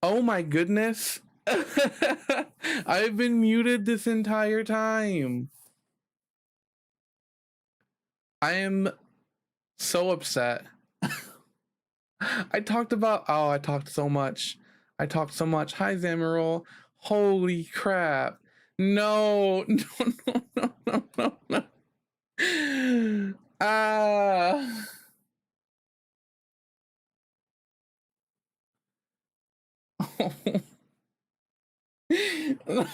Oh my goodness. I've been muted this entire time. I am so upset. I talked so much. I talked so much. Hi, Zamarol. Holy crap. No, no. Ah. No.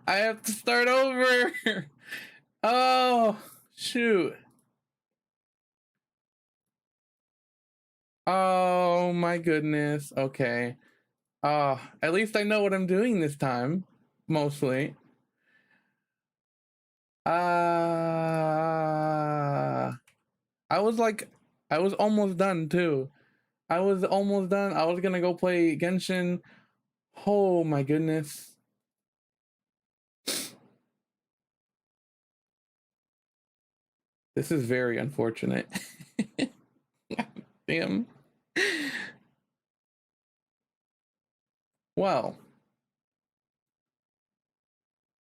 I have to start over. Oh, shoot. Oh my goodness. Okay. At least I know what I'm doing this time, mostly. I was like, I was almost done too. I was almost done. I was gonna go play Genshin. Oh my goodness. This is very unfortunate. Damn. Well,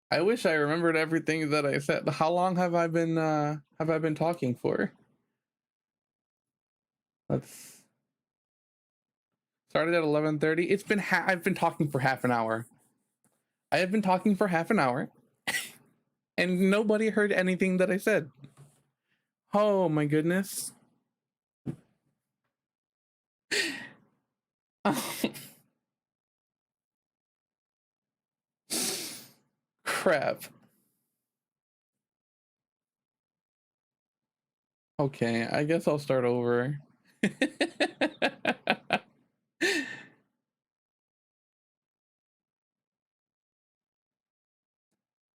I wish I remembered everything that I said. How long have I been talking for? Let's started at 11:30. It's been I've been talking for half an hour. I have been talking for half an hour and nobody heard anything that I said. Oh my goodness. Crap. Okay, I guess I'll start over.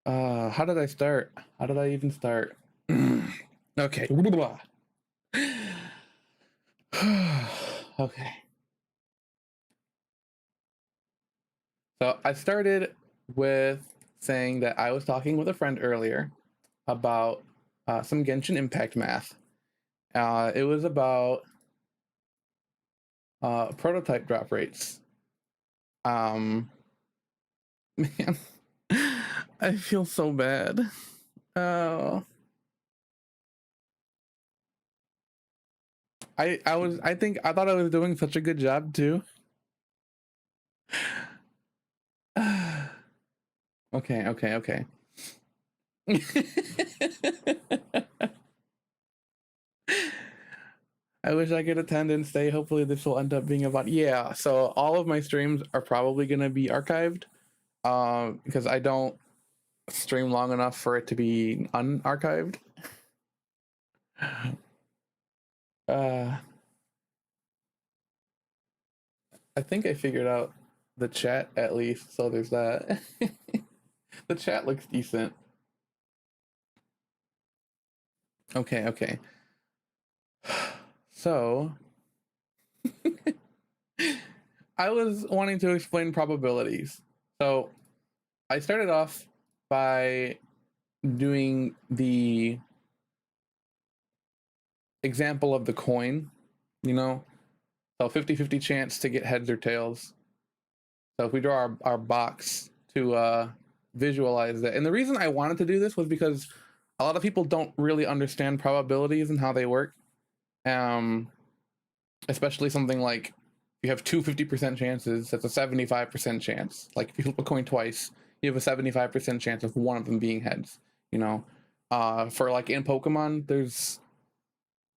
How did I start? How did I even start? Okay. Okay. So I started with saying that I was talking with a friend earlier about some Genshin Impact math. It was about prototype drop rates. Man, I feel so bad. Oh, I thought I was doing such a good job too. Okay. I wish I could attend and stay. Hopefully this will end up being about, yeah. So all of my streams are probably gonna be archived, because I don't stream long enough for it to be unarchived. I think I figured out the chat at least, so there's that. The chat looks decent. Okay. So I was wanting to explain probabilities. So I started off by doing the example of the coin, so 50-50 chance to get heads or tails. So if we draw our box to visualize that. And the reason I wanted to do this was because a lot of people don't really understand probabilities and how they work. Especially something like you have two 50% chances, that's a 75% chance. Like if you flip a coin twice, you have a 75% chance of one of them being heads, For like in Pokemon, there's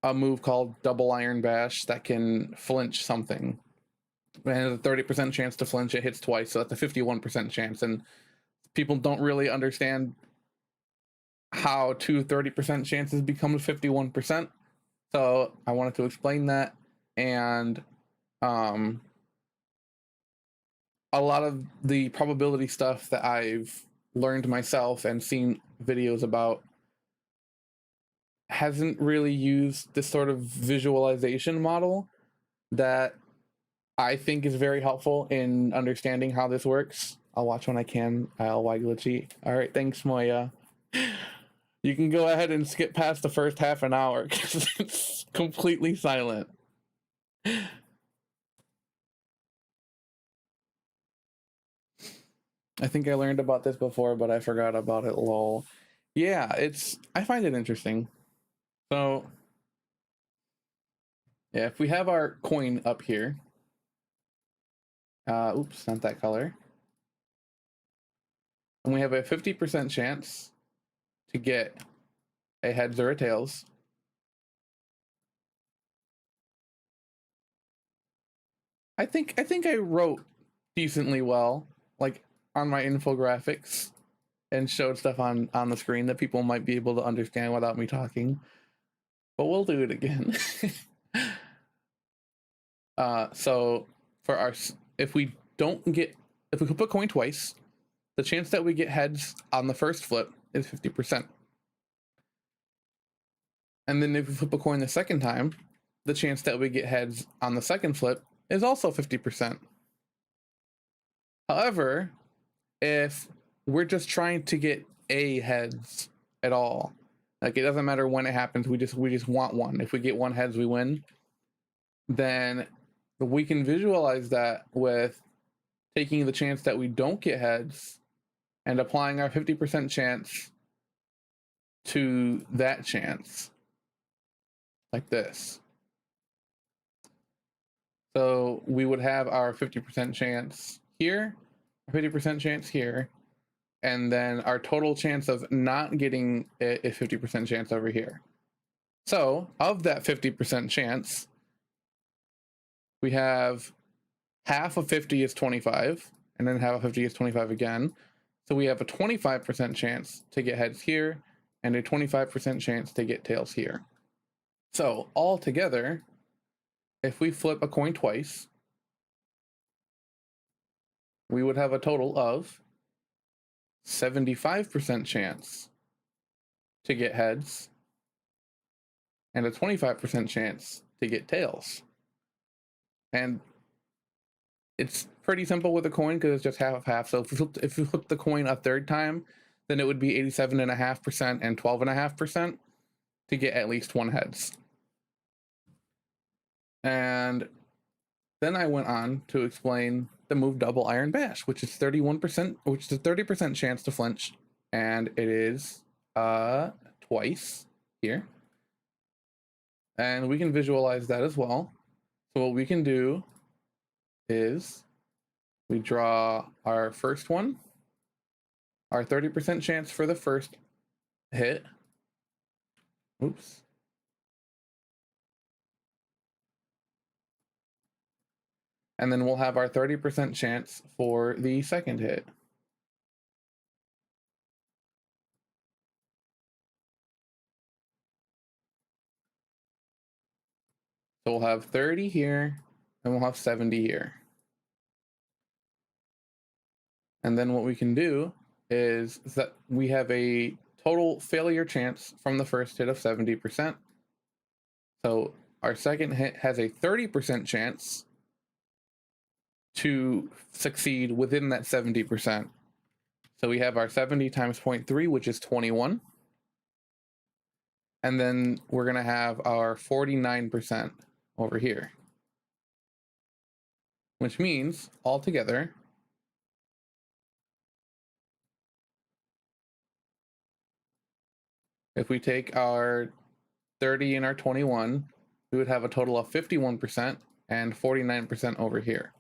a move called Double Iron Bash that can flinch something. It has a 30% chance to flinch, it hits twice, so that's a 51% chance. And people don't really understand how two 30% chances become 51%. So I wanted to explain that. And a lot of the probability stuff that I've learned myself and seen videos about hasn't really used this sort of visualization model that I think is very helpful in understanding how this works. I'll watch when I can. I'll glitchy. All right, thanks, Moya. You can go ahead and skip past the first half an hour because it's completely silent. I think I learned about this before, but I forgot about it, lol. Yeah, I find it interesting. So, yeah, if we have our coin up here, oops, not that color, and we have a 50% chance to get a heads or a tails. I think I wrote decently well, like on my infographics, and showed stuff on the screen that people might be able to understand without me talking. But we'll do it again. So for our, if we don't get, if we flip a coin twice, the chance that we get heads on the first flip is 50%. And then if we flip a coin the second time, the chance that we get heads on the second flip is also 50%. However, if we're just trying to get a heads at all, like it doesn't matter when it happens, we just want one. If we get one heads, we win. Then we can visualize that with taking the chance that we don't get heads and applying our 50% chance to that chance, like this. So we would have our 50% chance here, 50% chance here, and then our total chance of not getting it is 50% chance over here. So of that 50% chance, we have half of 50 is 25, and then half of 50 is 25 again. So we have a 25% chance to get heads here, and a 25% chance to get tails here. So all together, if we flip a coin twice, we would have a total of 75% chance to get heads and a 25% chance to get tails. And it's pretty simple with a coin because it's just half of half. So if we flip the coin a third time, then it would be 87.5% and 12.5% to get at least one heads. And then I went on to explain the move double iron bash, which is 31%, which is a 30% chance to flinch, and it is twice here. And we can visualize that as well. So what we can do is we draw our first one, our 30% chance for the first hit. Oops. And then we'll have our 30% chance for the second hit. So we'll have 30 here, and we'll have 70 here. And then what we can do is that we have a total failure chance from the first hit of 70%. So our second hit has a 30% chance to succeed within that 70%. So we have our 70 times 0.3, which is 21. And then we're going to have our 49% over here, which means altogether, if we take our 30 and our 21, we would have a total of 51% and 49% over here.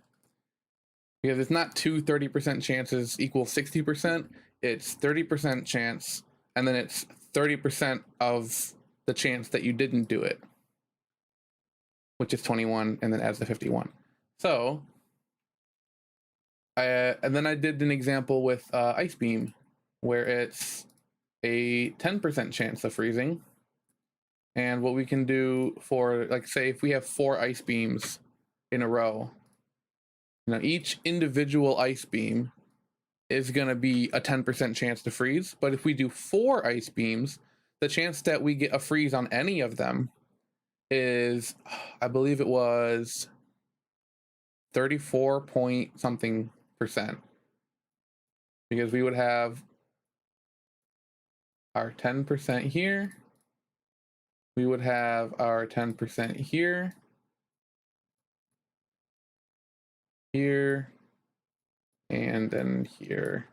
Because it's not two 30% chances equal 60%, it's 30% chance, and then it's 30% of the chance that you didn't do it, which is 21, and then adds the 51. So, and then I did an example with Ice Beam, where it's a 10% chance of freezing. And what we can do for, like, say, if we have 4 ice beams in a row, each individual ice beam is going to be a 10% chance to freeze. But if we do 4 ice beams, the chance that we get a freeze on any of them is, I believe it was 34 point something percent. Because we would have our 10% here. We would have our 10% here, here, and then here.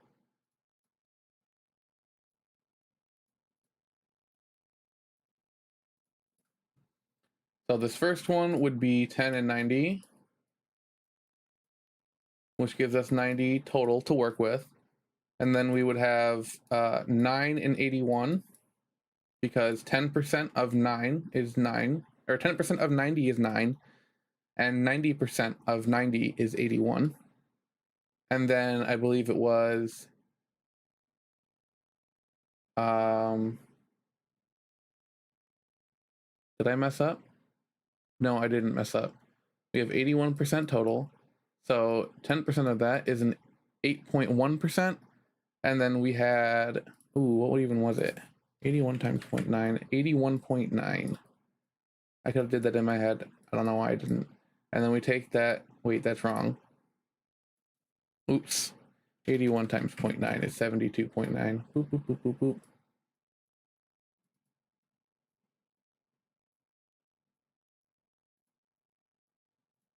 So this first one would be 10 and 90, which gives us 90 total to work with. And then we would have 9 and 81, because 10% of 9 is 9, or 10% of 90 is 9, and 90% of 90 is 81. And then I believe it was did I mess up? No, I didn't mess up. We have 81% total. So 10% of that is an 8.1%. And then we had, what even was it? 81 times 0.9, 81.9. I could have did that in my head. I don't know why I didn't. And then we take that, wait, that's wrong. Oops. 81 times 0.9 is 72.9. Boop, boop, boop, boop, boop.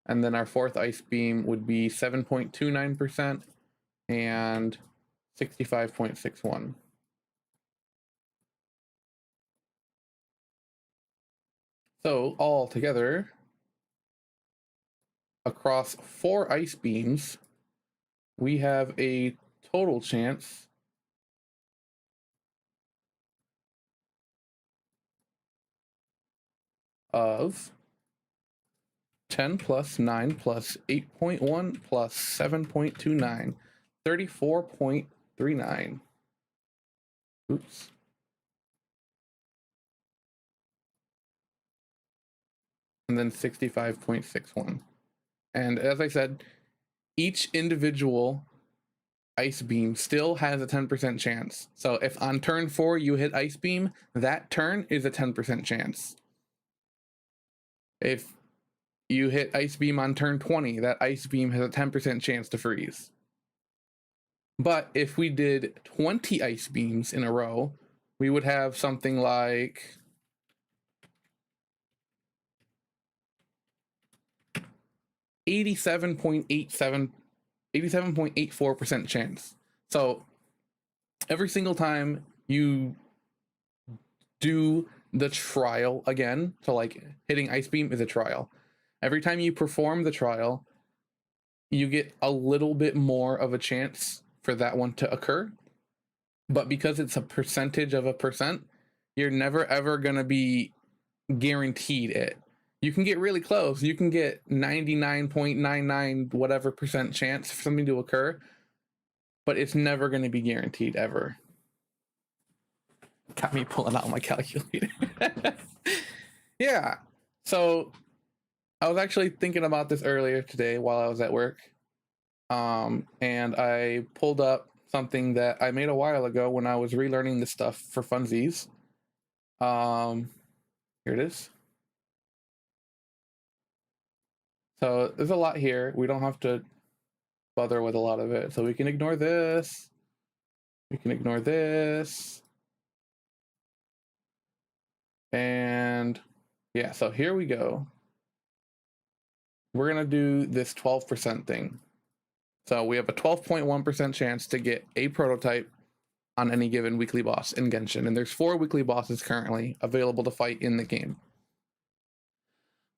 And then our fourth ice beam would be 7.29% and 65.61. So all together, across 4 ice beams, we have a total chance of 10 plus 9 plus 8.1 plus 7.29, 34.39. Oops. And then 65.61. And as I said, each individual ice beam still has a 10% chance. So if on turn 4 you hit ice beam, that turn is a 10% chance. If you hit ice beam on turn 20, that ice beam has a 10% chance to freeze. But if we did 20 ice beams in a row, we would have something like 87.84% chance. So every single time you do the trial again, so like hitting ice beam is a trial. Every time you perform the trial, you get a little bit more of a chance for that one to occur. But because it's a percentage of a percent, you're never ever going to be guaranteed it. You can get really close. You can get 99.99 whatever percent chance for something to occur, but it's never going to be guaranteed ever. Got me pulling out my calculator. Yeah. So I was actually thinking about this earlier today while I was at work. And I pulled up something that I made a while ago when I was relearning this stuff for funsies. Here it is. So there's a lot here. We don't have to bother with a lot of it. So we can ignore this. We can ignore this. And yeah, so here we go. We're going to do this 12% thing. So we have a 12.1% chance to get a prototype on any given weekly boss in Genshin. And there's 4 weekly bosses currently available to fight in the game.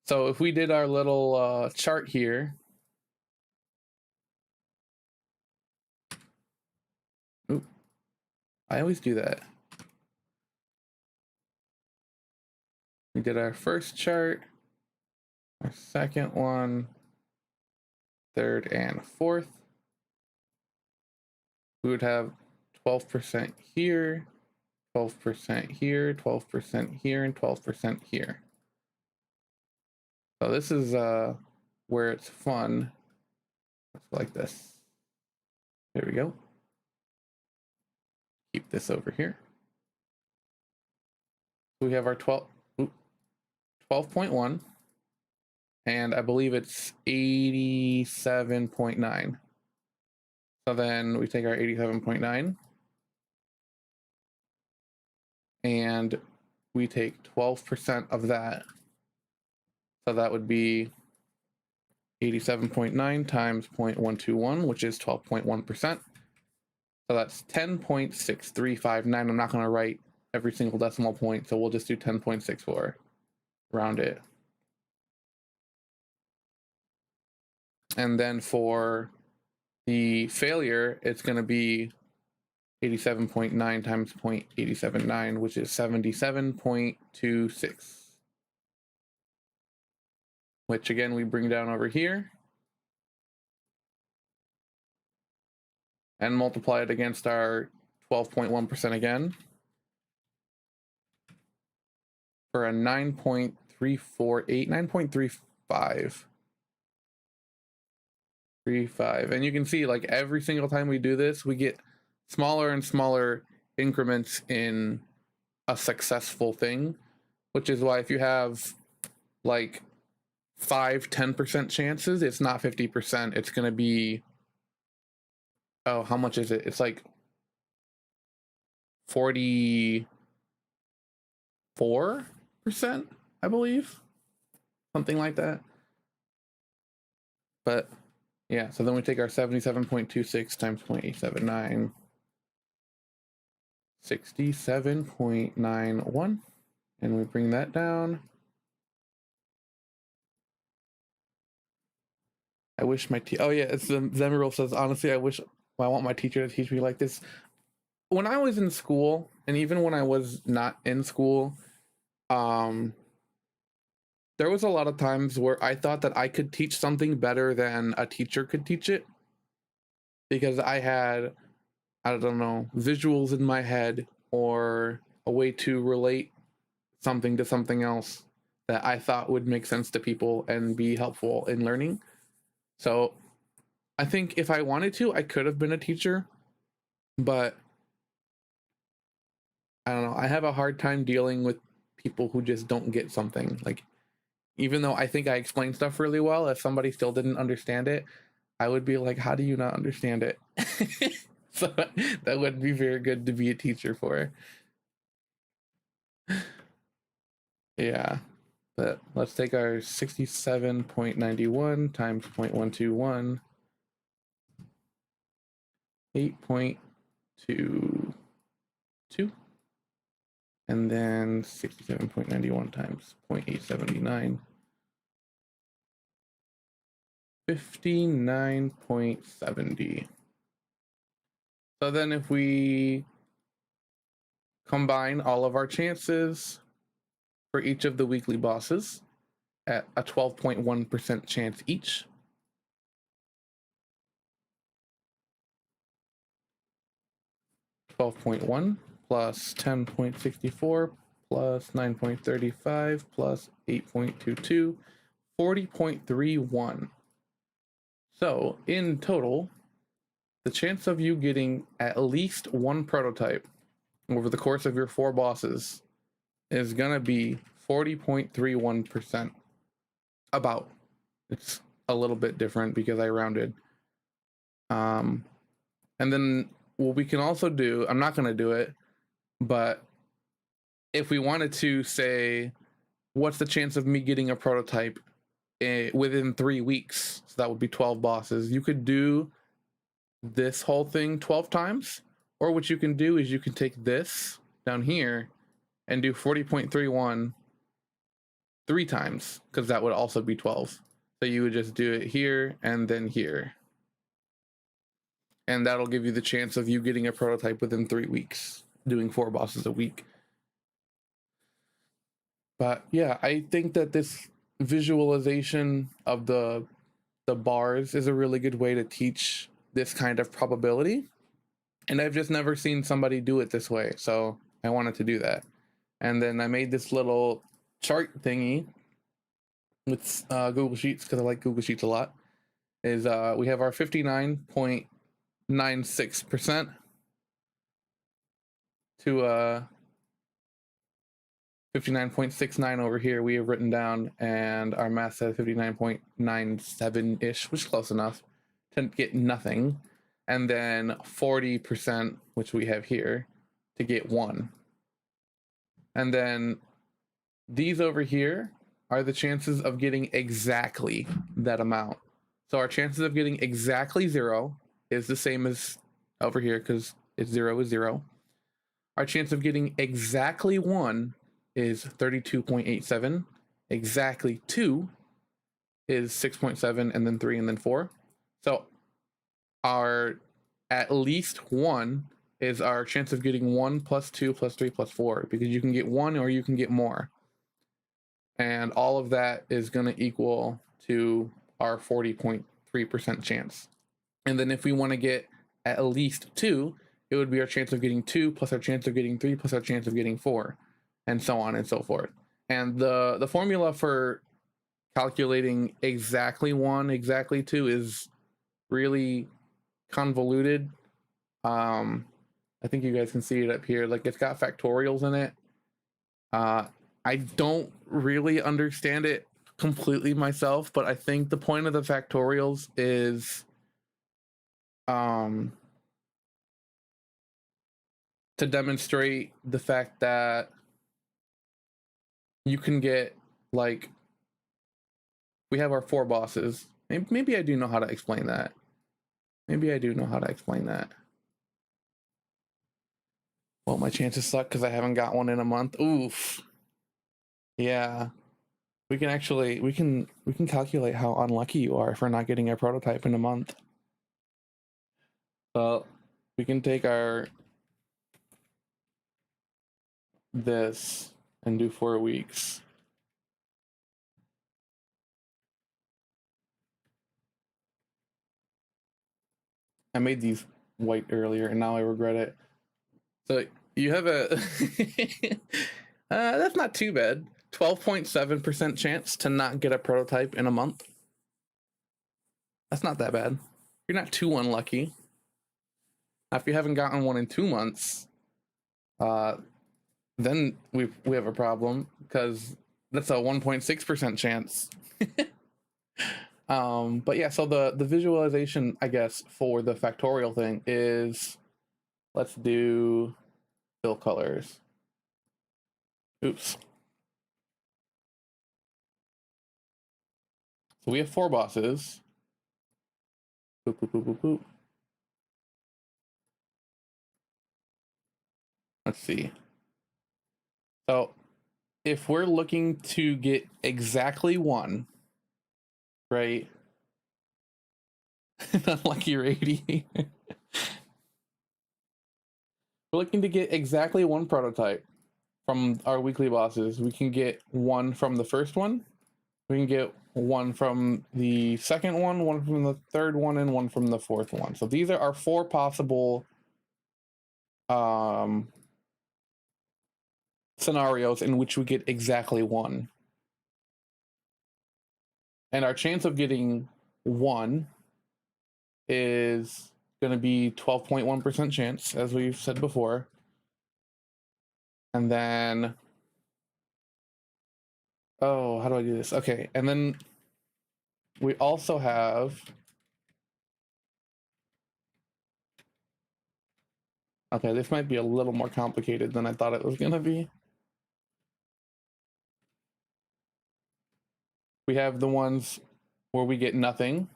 So if we did our little chart here, ooh, I always do that. We did our first chart, our second one, third and fourth. We would have 12% here, 12% here, 12% here, and 12% here. So this is where it's fun. It's like this. There we go. Keep this over here. We have our 12.1, and I believe it's 87.9. So then we take our 87.9 and we take 12% of that. So that would be 87.9 times 0.121, which is 12.1%. So that's 10.6359. I'm not going to write every single decimal point, so we'll just do 10.64, round it. And then for the failure, it's going to be 87.9 times 0.879, which is 77.26. Which again, we bring down over here and multiply it against our 12.1% again for a 9.348, 9.35. 35. And you can see, like, every single time we do this, we get smaller and smaller increments in a successful thing, which is why if you have like 5-10% chances, it's not 50%. It's going to be, oh, how much is it? It's like 44%, I believe, something like that. But yeah, so then we take our 77.26 times 0.879, 67.91, and we bring that down. I wish my oh yeah, it's the Zemiril says, honestly, I want my teacher to teach me like this. When I was in school, and even when I was not in school, there was a lot of times where I thought that I could teach something better than a teacher could teach it, because I had, I don't know, visuals in my head or a way to relate something to something else that I thought would make sense to people and be helpful in learning. So I think if I wanted to, I could have been a teacher, but I don't know. I have a hard time dealing with people who just don't get something. Like, even though I think I explained stuff really well, if somebody still didn't understand it, I would be like, how do you not understand it? So that would be very good to be a teacher for. Yeah. But let's take our 67.91 times 0.121, 8.22, and then 67.91 times 0.879, 59.70. So then if we combine all of our chances for each of the weekly bosses at a 12.1% chance each, (12.1) plus 10.64 plus 9.35 plus 8.22, 40.31. So in total, the chance of you getting at least one prototype over the course of your 4 bosses is gonna be 40.31%. About. It's a little bit different because I rounded. And then what we can also do, I'm not gonna do it, but if we wanted to say, what's the chance of me getting a prototype within 3 weeks? So that would be 12 bosses. You could do this whole thing 12 times, or what you can do is you can take this down here and do 40.31 3 times, because that would also be 12. So you would just do it here and then here, and that'll give you the chance of you getting a prototype within 3 weeks, doing 4 bosses a week. But yeah, I think that this visualization of the bars is a really good way to teach this kind of probability, and I've just never seen somebody do it this way, so I wanted to do that. And then I made this little chart thingy with Google Sheets, because I like Google Sheets a lot. Is we have our 59.96% to 59.69 over here we have written down, and our math says 59.97-ish, which is close enough to get nothing. And then 40%, which we have here, to get 1. And then these over here are the chances of getting exactly that amount. So our chances of getting exactly 0 is the same as over here because it's 0 is 0. Our chance of getting exactly 1 is 32.87. Exactly 2 is 6.7, and then 3, and then 4. So our at least 1 is our chance of getting 1 plus 2 plus 3 plus 4, because you can get 1 or you can get more. And all of that is going to equal to our 40.3% chance. And then if we want to get at least 2, it would be our chance of getting 2 plus our chance of getting 3 plus our chance of getting 4, and so on and so forth. And the formula for calculating exactly 1, exactly 2 is really convoluted. I think you guys can see it up here. Like, it's got factorials in it. I don't really understand it completely myself, but I think the point of the factorials is to demonstrate the fact that you can get, like, we have our 4 bosses. Maybe I do know how to explain that. Maybe I do know how to explain that. Well, my chances suck because I haven't got one in a month. Oof. Yeah. We can actually, we can calculate how unlucky you are for not getting a prototype in a month. So we can take this and do 4 weeks. I made these white earlier and now I regret it. So you have a that's not too bad. 12.7% chance to not get a prototype in a month. That's not that bad. You're not too unlucky. Now, if you haven't gotten one in 2 months, then we have a problem, because that's a 1.6% chance. But yeah, so the visualization, I guess, for the factorial thing is, let's do fill colors. Oops. So we have 4 bosses. Boop, boop, boop, boop, boop. Let's see. So if we're looking to get exactly 1, right? Unlucky radiator. We're looking to get exactly 1 prototype from our weekly bosses. We can get 1 from the first one. We can get 1 from the second one, 1 from the third one, and 1 from the fourth one. So these are our 4 possible scenarios in which we get exactly 1. And our chance of getting 1 is going to be 12.1% chance, as we've said before. And then, oh, how do I do this? Okay, and then we also have, okay, this might be a little more complicated than I thought it was going to be. We have the ones where we get nothing.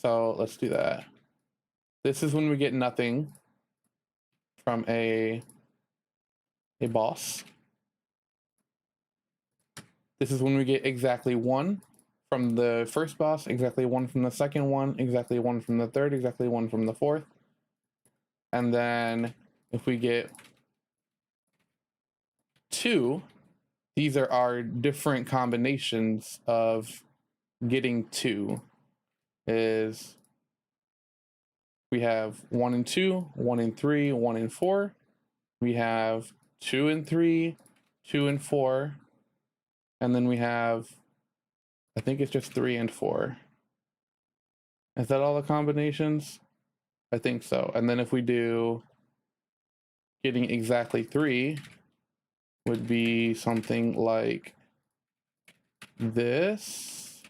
So let's do that. This is when we get nothing from a boss. This is when we get exactly 1 from the first boss, exactly 1 from the second one, exactly 1 from the third, exactly 1 from the fourth. And then if we get 2, these are our different combinations of getting 2. Is we have 1 and 2, 1 and 3, 1 and 4. We have 2 and 3, 2 and 4. And then we have, I think it's just 3 and 4. Is that all the combinations? I think so. And then if we do getting exactly 3, would be something like this.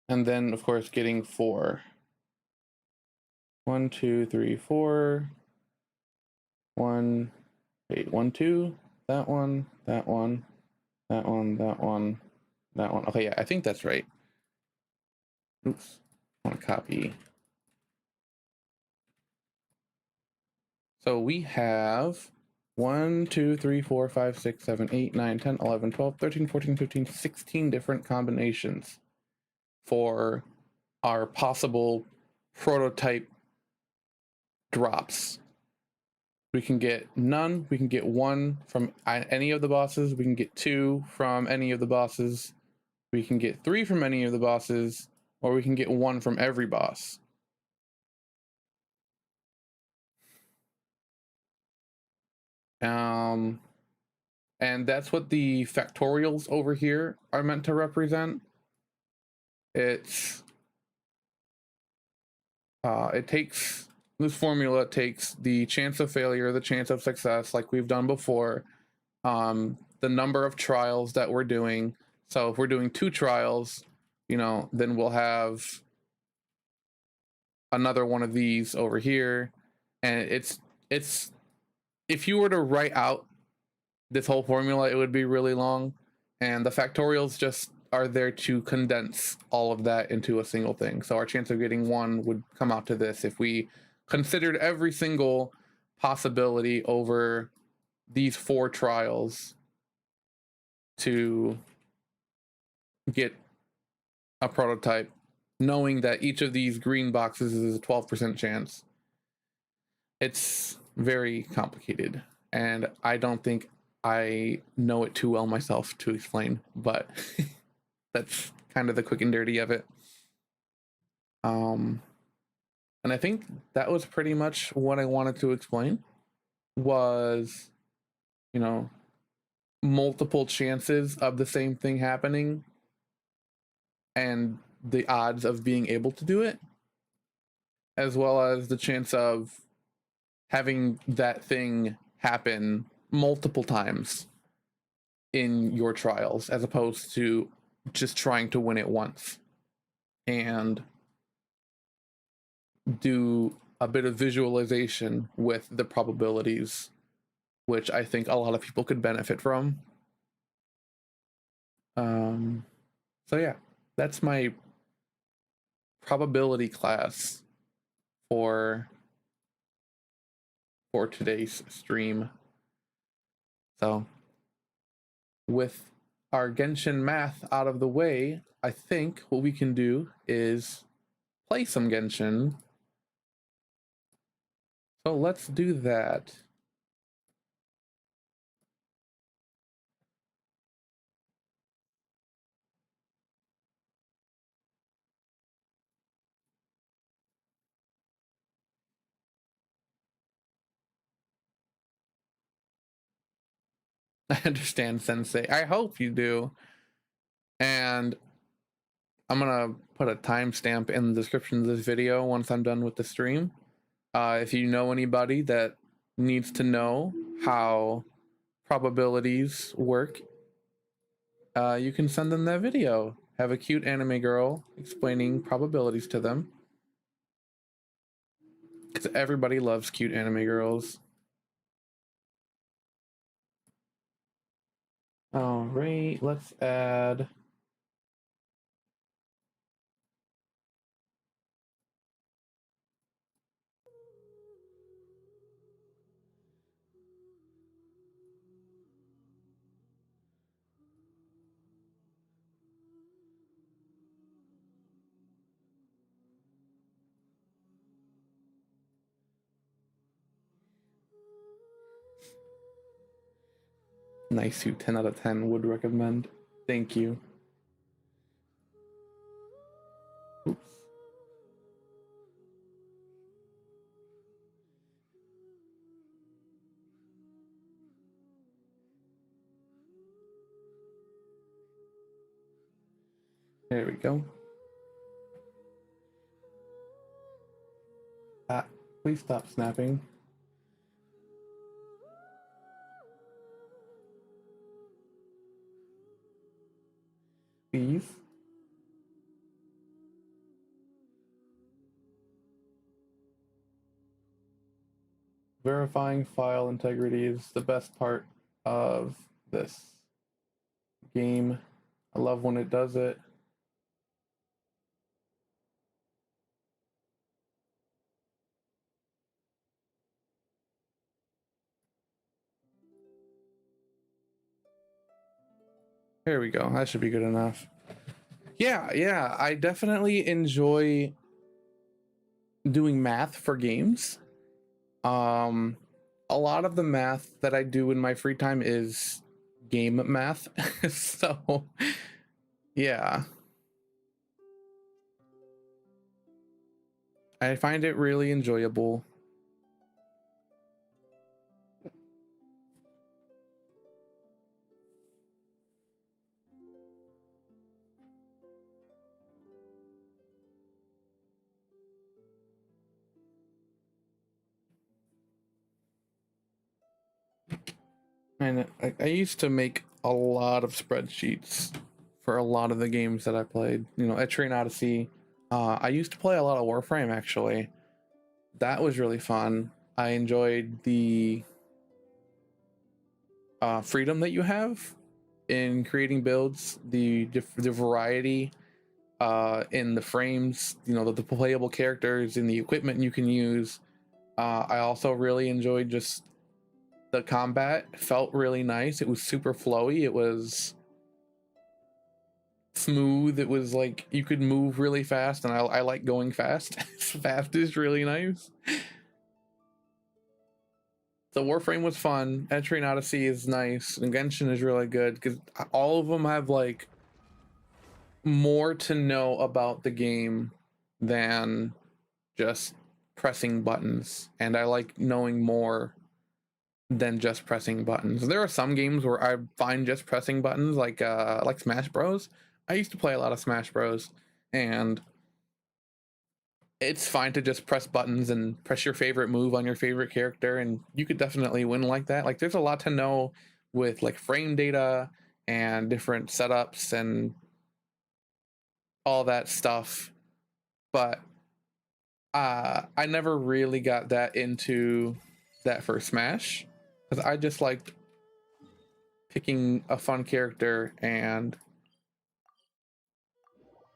And then, of course, getting 4. 1, 2, 3, 4. 1, wait, 1, 2. That one, that one, that one, that one, that one. Okay, yeah, I think that's right. Oops, I want to copy. So we have 1, 2, 3, 4, 5, 6, 7, 8, 9, 10, 11, 12, 13, 14, 15, 16 different combinations for our possible prototype drops. We can get none, we can get 1 from any of the bosses, we can get 2 from any of the bosses, we can get 3 from any of the bosses, or we can get 1 from every boss. And that's what the factorials over here are meant to represent. It's this formula takes the chance of failure, the chance of success, like we've done before, the number of trials that we're doing. So if we're doing 2 trials, then we'll have another one of these over here. And it's if you were to write out this whole formula, it would be really long. And the factorials just are there to condense all of that into a single thing. So our chance of getting 1 would come out to this if we considered every single possibility over these 4 trials to get a prototype, knowing that each of these green boxes is a 12% chance. It's very complicated, and I don't think I know it too well myself to explain, but that's kind of the quick and dirty of it. And I think that was pretty much what I wanted to explain was, multiple chances of the same thing happening and the odds of being able to do it, as well as the chance of having that thing happen multiple times in your trials, as opposed to just trying to win it once. And do a bit of visualization with the probabilities, which I think a lot of people could benefit from. So yeah, that's my probability class for today's stream. So with our Genshin math out of the way, I think what we can do is play some Genshin. So let's do that. I understand, Sensei. I hope you do. And I'm gonna put a timestamp in the description of this video once I'm done with the stream. If you know anybody that needs to know how probabilities work, you can send them that video. Have a cute anime girl explaining probabilities to them. Because everybody loves cute anime girls. All right, let's add... Nice, you 10 out of 10 would recommend. Thank you. Oops. There we go. Please stop snapping. Please. Verifying file integrity is the best part of this game. I love when it does it. There we go. That should be good enough. Yeah, I definitely enjoy doing math for games. Um, a lot of the math that I do in my free time is game math. So, yeah, I find it really enjoyable. And I used to make a lot of spreadsheets for a lot of the games that I played. You know, Train Odyssey. I used to play a lot of Warframe actually. That was really fun. I enjoyed the freedom that you have in creating builds, the variety in the frames, you know, the playable characters and the equipment you can use. I also really enjoyed just the combat. It felt really nice. It was super flowy. It was smooth. It was like you could move really fast, and I like going fast. Fast is really nice. The Warframe was fun. Entering Odyssey is nice, and Genshin is really good because all of them have like more to know about the game than just pressing buttons, and I like knowing more than just pressing buttons. There are some games where I find just pressing buttons like Smash Bros. I used to play a lot of Smash Bros, and it's fine to just press buttons and press your favorite move on your favorite character, and you could definitely win like that. Like there's a lot to know with like frame data and different setups and all that stuff, but I never really got that into that for Smash because I just liked picking a fun character and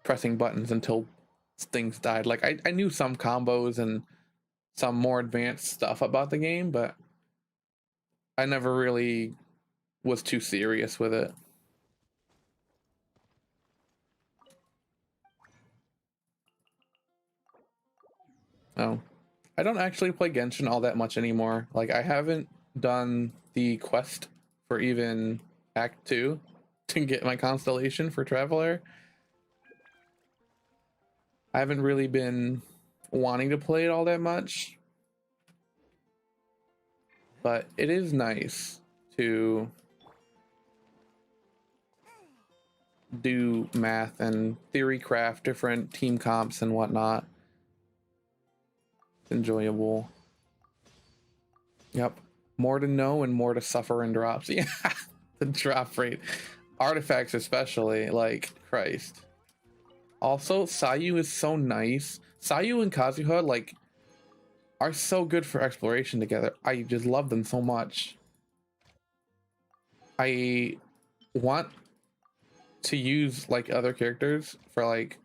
pressing buttons until things died. Like I knew some combos and some more advanced stuff about the game, but I never really was too serious with it. No, I don't actually play Genshin all that much anymore. Like I haven't done the quest for even Act 2 to get my constellation for Traveler. I haven't really been wanting to play it all that much, but it is nice to do math and theory craft different team comps and whatnot. It's enjoyable. Yep. More to know and more to suffer in drops. Yeah. The drop rate. Artifacts especially, like Christ. Also, Sayu is so nice. Sayu and Kazuha like are so good for exploration together. I just love them so much. I want to use like other characters for like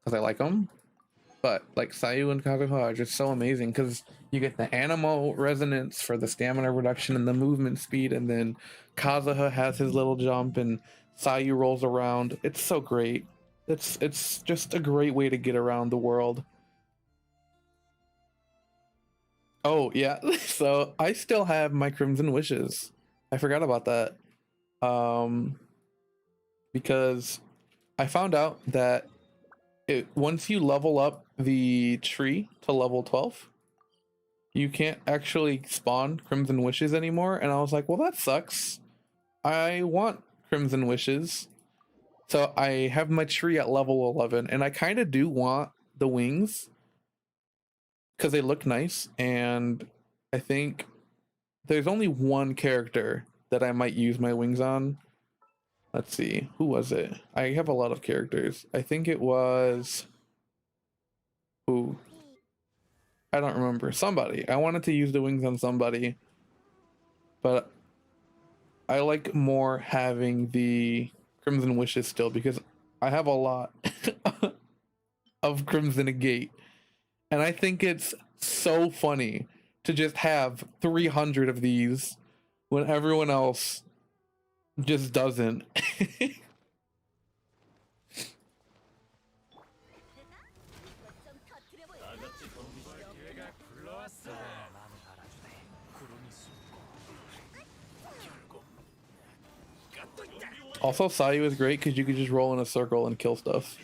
because I like them, but like Sayu and Kazuha are just so amazing because you get the animal resonance for the stamina reduction and the movement speed, and then Kazuha has his little jump and Sayu rolls around. It's so great. It's just a great way to get around the world. Oh yeah, so I still have my Crimson Wishes. I forgot about that. Um, because I found out that once you level up the tree to level 12, you can't actually spawn Crimson Wishes anymore. And I was like, well, that sucks. I want Crimson Wishes. So I have my tree at level 11, and I kind of do want the wings because they look nice. And I think there's only one character that I might use my wings on. Let's see, who was it? I have a lot of characters. I think it was who? I don't remember. Somebody. I wanted to use the wings on somebody, but I like more having the Crimson Wishes still because I have a lot of Crimson Gate. And I think it's so funny to just have 300 of these when everyone else just doesn't. Also, Sayu is great because you could just roll in a circle and kill stuff.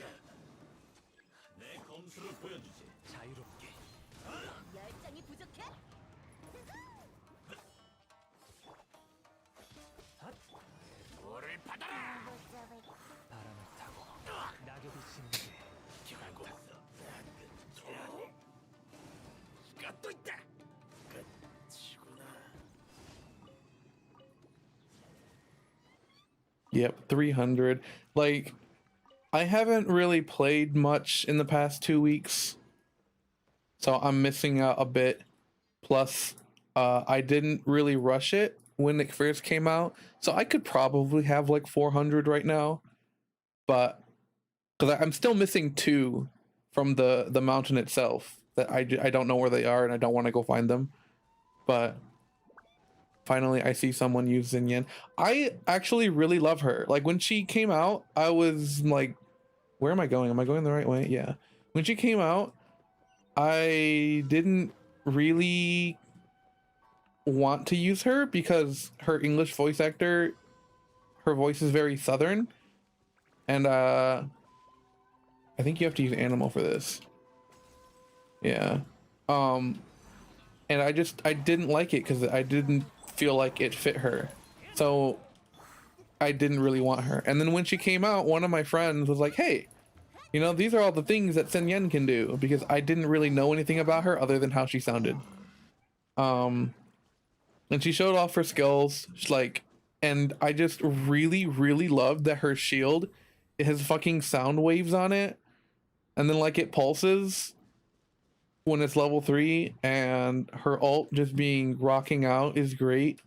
Yep, 300. Like, I haven't really played much in the past 2 weeks, so I'm missing out a bit. Plus, I didn't really rush it when it first came out, so I could probably have like 400 right now, but because I'm still missing 2 from the mountain itself that I don't know where they are and I don't want to go find them. But finally, I see someone use Xinyan. I actually really love her. Like when she came out, I was like, where am I going? Am I going the right way? Yeah. When she came out, I didn't really want to use her because her English voice actor, her voice is very southern, and I think you have to use animal for this. Yeah. And I didn't like it because I didn't feel like it fit her, so I didn't really want her. And then when she came out, one of my friends was like, hey, you know, these are all the things that Xinyan can do, because I didn't really know anything about her other than how she sounded. And she showed off her skills, like, and I just really, really loved that her shield, it has fucking sound waves on it, and then like it pulses when it's level 3, and her ult just being rocking out is great.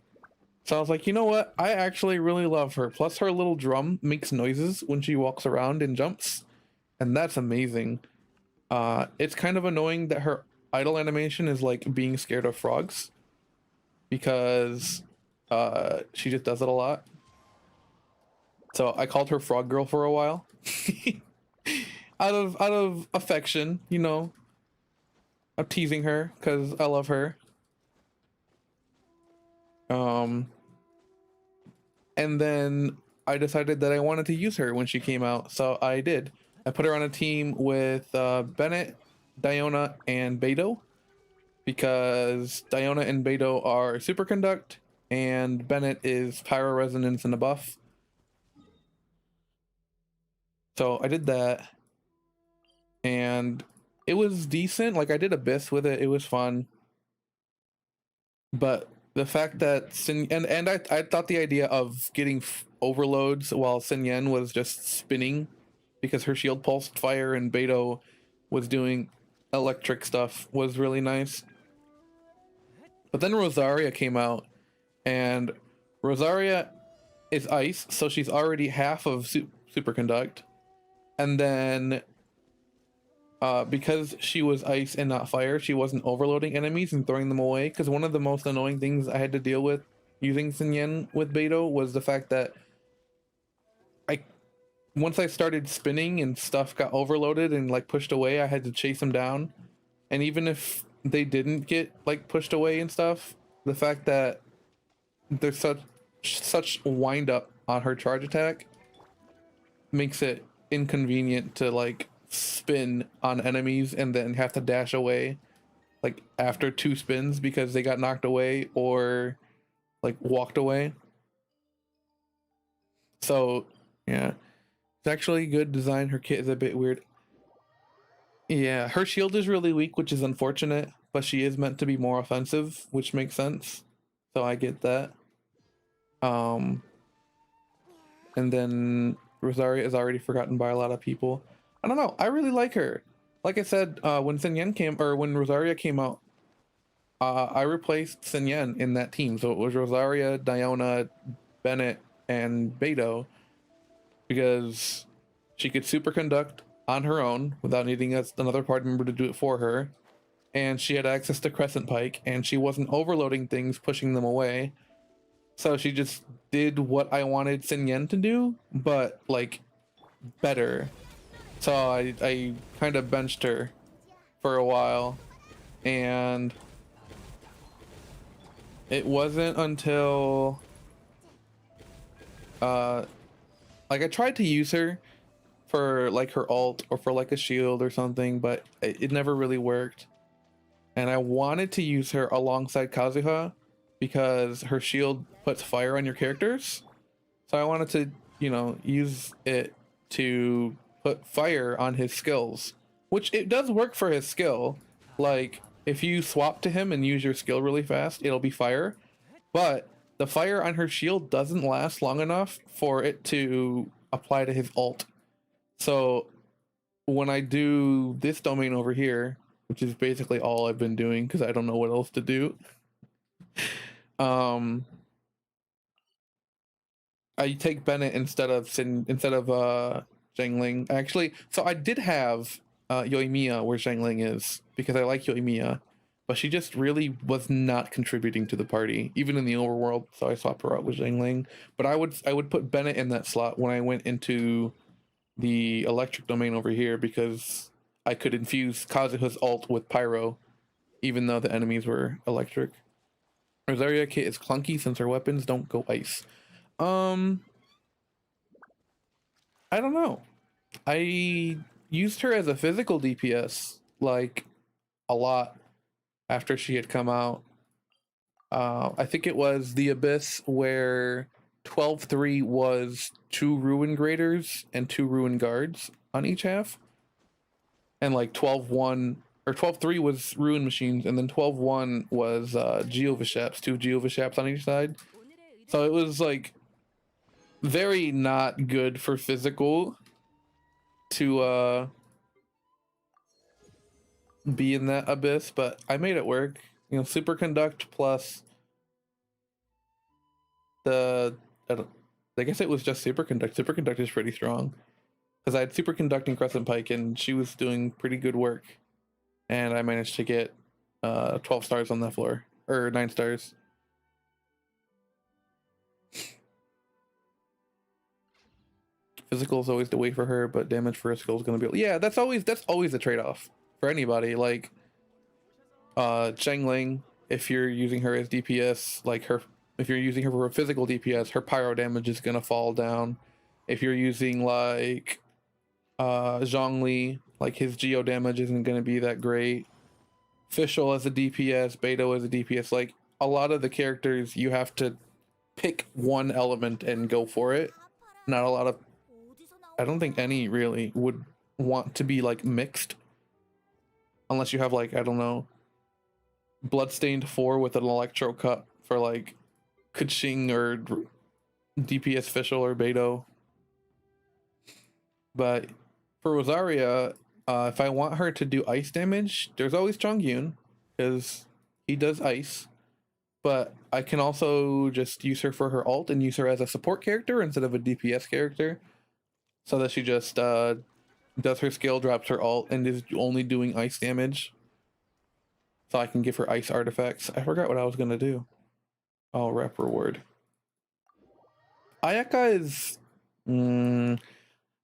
So I was like, you know what? I actually really love her. Plus her little drum makes noises when she walks around and jumps, and that's amazing. It's kind of annoying that her idle animation is like being scared of frogs, because she just does it a lot. So I called her Frog Girl for a while. out of affection, you know. I'm teasing her because I love her. And then I decided that I wanted to use her when she came out, so I did. I put her on a team with Bennett, Diona, and Beto, because Diona and Beto are superconduct, and Bennett is pyro resonance and a buff. So I did that, and it was decent. Like I did Abyss with it, it was fun. But the fact that I thought the idea of getting overloads while Xinyan was just spinning because her shield pulsed fire and Beto was doing electric stuff was really nice. But then Rosaria came out, and Rosaria is ice, so she's already half of superconduct. And then because she was ice and not fire, she wasn't overloading enemies and throwing them away. Because one of the most annoying things I had to deal with using Xinyan with Beto was the fact that once I started spinning and stuff got overloaded and like pushed away, I had to chase them down. And even if they didn't get like pushed away and stuff, the fact that there's such wind up on her charge attack makes it inconvenient to like spin on enemies and then have to dash away like after 2 spins because they got knocked away or like walked away. So yeah, it's actually good design. Her kit is a bit weird. Yeah, her shield is really weak, which is unfortunate, but she is meant to be more offensive, which makes sense. So I get that. And then Rosaria is already forgotten by a lot of people. I don't know. I really like her. Like I said, when Xinyan came, or when Rosaria came out, I replaced Xinyan in that team. So it was Rosaria, Diona, Bennett, and Beto, because she could superconduct on her own without needing another party member to do it for her. And she had access to Crescent Pike, and she wasn't overloading things, pushing them away. So she just did what I wanted Xinyan to do, but like better. So I kind of benched her for a while, and it wasn't until Like I tried to use her for like her ult or for like a shield or something, but it never really worked. And I wanted to use her alongside Kazuha because her shield puts fire on your characters. So I wanted to, you know, use it to put fire on his skills, which it does work for his skill. Like if you swap to him and use your skill really fast, it'll be fire. But the fire on her shield doesn't last long enough for it to apply to his ult. So when I do this domain over here, which is basically all I've been doing because I don't know what else to do, I take Bennett instead of Zhangling. Actually, so I did have Yoimiya where Zhangling is because I like Yoimiya, but she just really was not contributing to the party, even in the overworld. So I swapped her out with Zhangling. But I would put Bennett in that slot when I went into the electric domain over here because I could infuse Kazuha's ult with Pyro, even though the enemies were electric. Rosaria kit is clunky since her weapons don't go ice. I don't know. I used her as a physical DPS like a lot after she had come out. I think it was the Abyss where 12-3 was 2 Ruin Graders and 2 Ruin Guards on each half. And like 12-1 or 12-3 was Ruin Machines, and then 12-1 was Geovishaps, 2 Geovishaps on each side. So it was like very not good for physical to be in that Abyss, but I made it work. You know, Superconduct plus I guess it was just Superconduct. Superconduct is pretty strong because I had Superconducting Crescent Pike and she was doing pretty good work, and I managed to get 12 stars on that floor, or 9 stars. Physical is always the way for her, but damage for her skill is going to be, yeah, that's always the trade-off for anybody. Like Zhangling, if you're using her as DPS, like if you're using her for physical DPS, her pyro damage is going to fall down. If you're using like Zhongli, like his geo damage isn't going to be that great. Fischl as a DPS, Beto as a DPS, like a lot of the characters you have to pick one element and go for it. Not a lot of, I don't think any really would want to be like mixed unless you have like, I don't know, Bloodstained 4 with an Electro Cup for like Keqing or DPS Fischl or Beto. But for Rosaria, if I want her to do ice damage, there's always Chongyun because he does ice. But I can also just use her for her ult and use her as a support character instead of a DPS character, so that she just does her skill, drops her ult, and is only doing ice damage. So I can give her ice artifacts. I forgot what I was gonna do. Oh, rep reward. Ayaka is...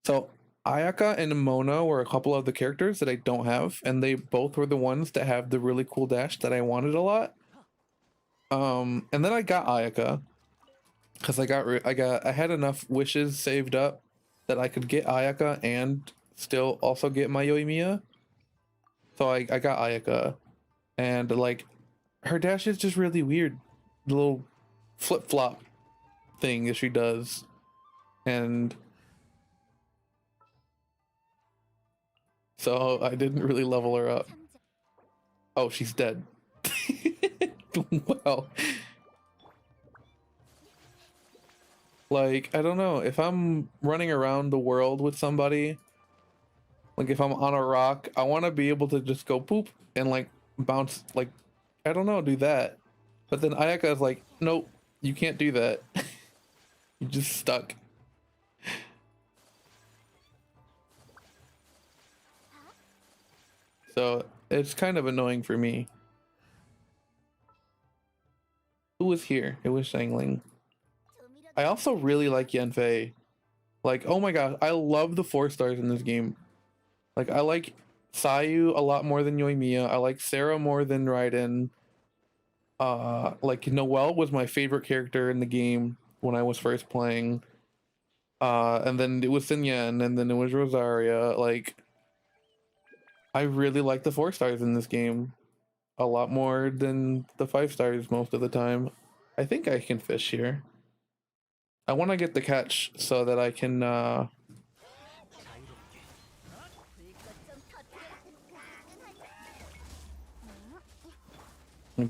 So Ayaka and Mona were a couple of the characters that I don't have, and they both were the ones that have the really cool dash that I wanted a lot. And then I got Ayaka because I had enough wishes saved up that I could get Ayaka and still also get my Yoimiya. So I got Ayaka, and like her dash is just really weird, the little flip-flop thing that she does, and so I didn't really level her up. Oh, she's dead. Wow. Like, I don't know, if I'm running around the world with somebody, like if I'm on a rock, I want to be able to just go poop and like bounce, like, I don't know, do that. But then Ayaka is like, nope, you can't do that. You're just stuck. So it's kind of annoying for me. Who was here? It was Shangling. I also really like Yanfei. Like, oh my god, I love the 4 stars in this game. Like, I like Sayu a lot more than Yoimiya. I like Sarah more than Raiden. Like, Noelle was my favorite character in the game when I was first playing. And then it was Sinyan, and then it was Rosaria. Like, I really like the 4 stars in this game a lot more than the 5 stars most of the time. I think I can fish here. I want to get the catch so that I can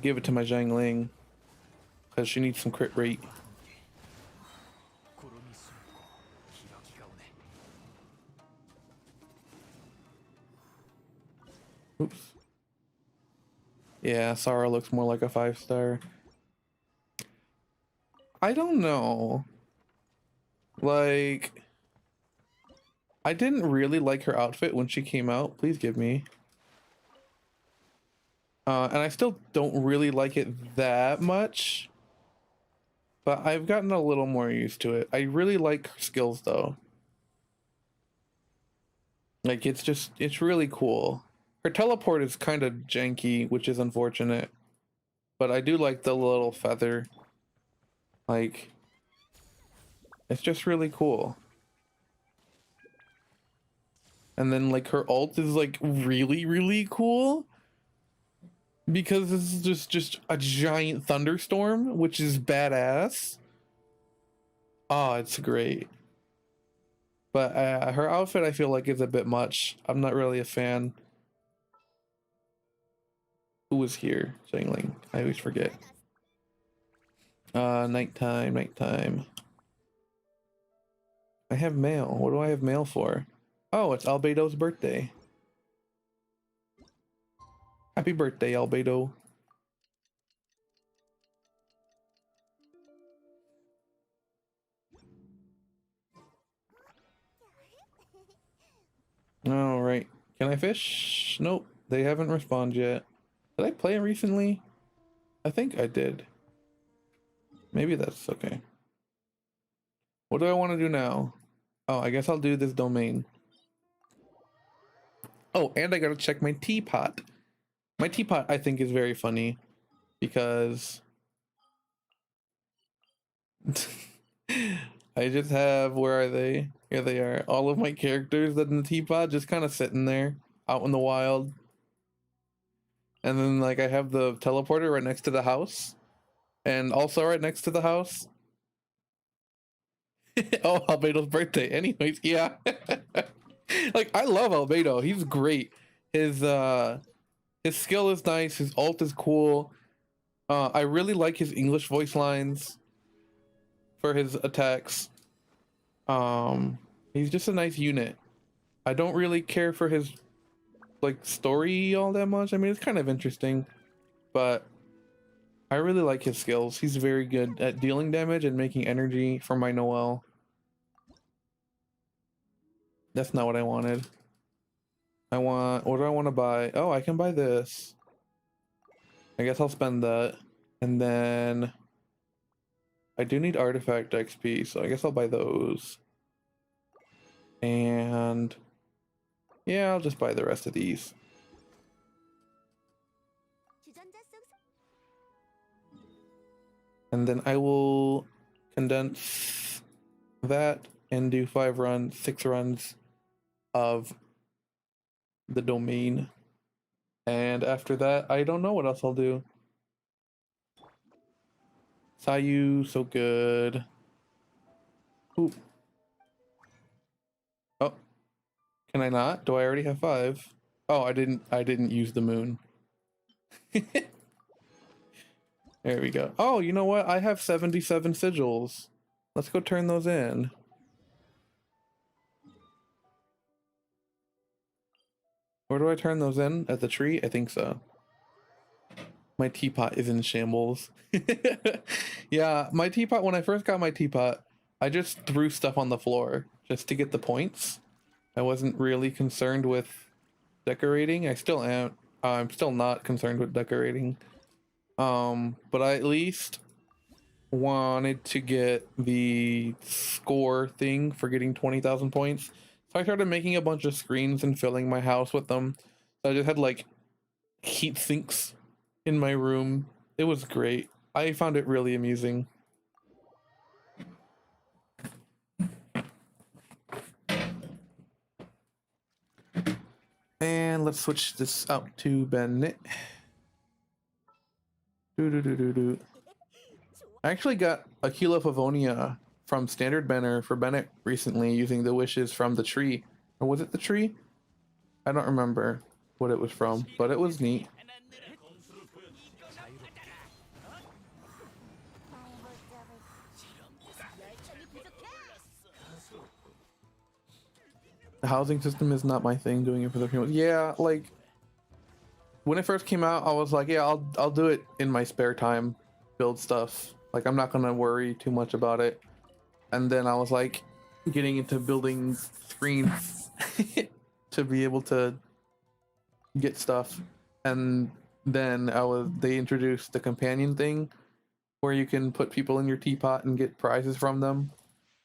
give it to my Zhangling because she needs some crit rate. Oops. Yeah, Sara looks more like a 5 star. I don't know. Like, I didn't really like her outfit when she came out. Please give me. And I still don't really like it that much. But I've gotten a little more used to it. I really like her skills though. Like, it's really cool. Her teleport is kind of janky, which is unfortunate. But I do like the little feather. Like, it's just really cool. And then like her ult is like really, really cool. Because this is just a giant thunderstorm, which is badass. Oh, it's great. But her outfit I feel like is a bit much. I'm not really a fan. Who was here? Jangling. I always forget. Nighttime, nighttime. I have mail. What do I have mail for? Oh, it's Albedo's birthday. Happy birthday, Albedo. All right. Can I fish? Nope. They haven't responded yet. Did I play it recently? I think I did. Maybe that's okay. What do I want to do now? Oh, I guess I'll do this domain. Oh, and I gotta check my teapot. My teapot, I think, is very funny because I just have, where are they? Here they are. All of my characters that in the teapot just kind of sitting there out in the wild. And then like I have the teleporter right next to the house. And also right next to the house. Oh, Albedo's birthday. Anyways, yeah. Like I love Albedo. He's great. His skill is nice, his ult is cool. I really like his English voice lines for his attacks. He's just a nice unit. I don't really care for his like story all that much. I mean, it's kind of interesting, but I really like his skills. He's very good at dealing damage and making energy for my Noel. That's not what I wanted. What do I want to buy? Oh, I can buy this. I guess I'll spend that. And then I do need artifact XP, so I guess I'll buy those. And yeah, I'll just buy the rest of these. And then I will condense that and do 6 runs of the domain. And after that, I don't know what else I'll do. Sayu, so good. Ooh. Oh, can I not? Do I already have 5? Oh, I didn't use the moon. There we go. Oh, you know what? I have 77 sigils. Let's go turn those in. Where do I turn those in? At the tree? I think so. My teapot is in shambles. Yeah, my teapot, when I first got my teapot, I just threw stuff on the floor just to get the points. I wasn't really concerned with decorating. I still am. I'm still not concerned with decorating. But I at least wanted to get the score thing for getting 20,000 points. So I started making a bunch of screens and filling my house with them. So I just had like heat sinks in my room. It was great. I found it really amusing. And let's switch this out to Bennett. Do. I actually got a kilo of Avonia from Standard Banner for Bennett recently using the wishes from the tree. Or was it the tree? I don't remember what it was from, but it was neat. The housing system is not my thing, doing it for the people. Yeah, like when it first came out, I was like, yeah, I'll do it in my spare time, build stuff. Like I'm not gonna worry too much about it. And then I was like getting into building screens to be able to get stuff. And then they introduced the companion thing where you can put people in your teapot and get prizes from them.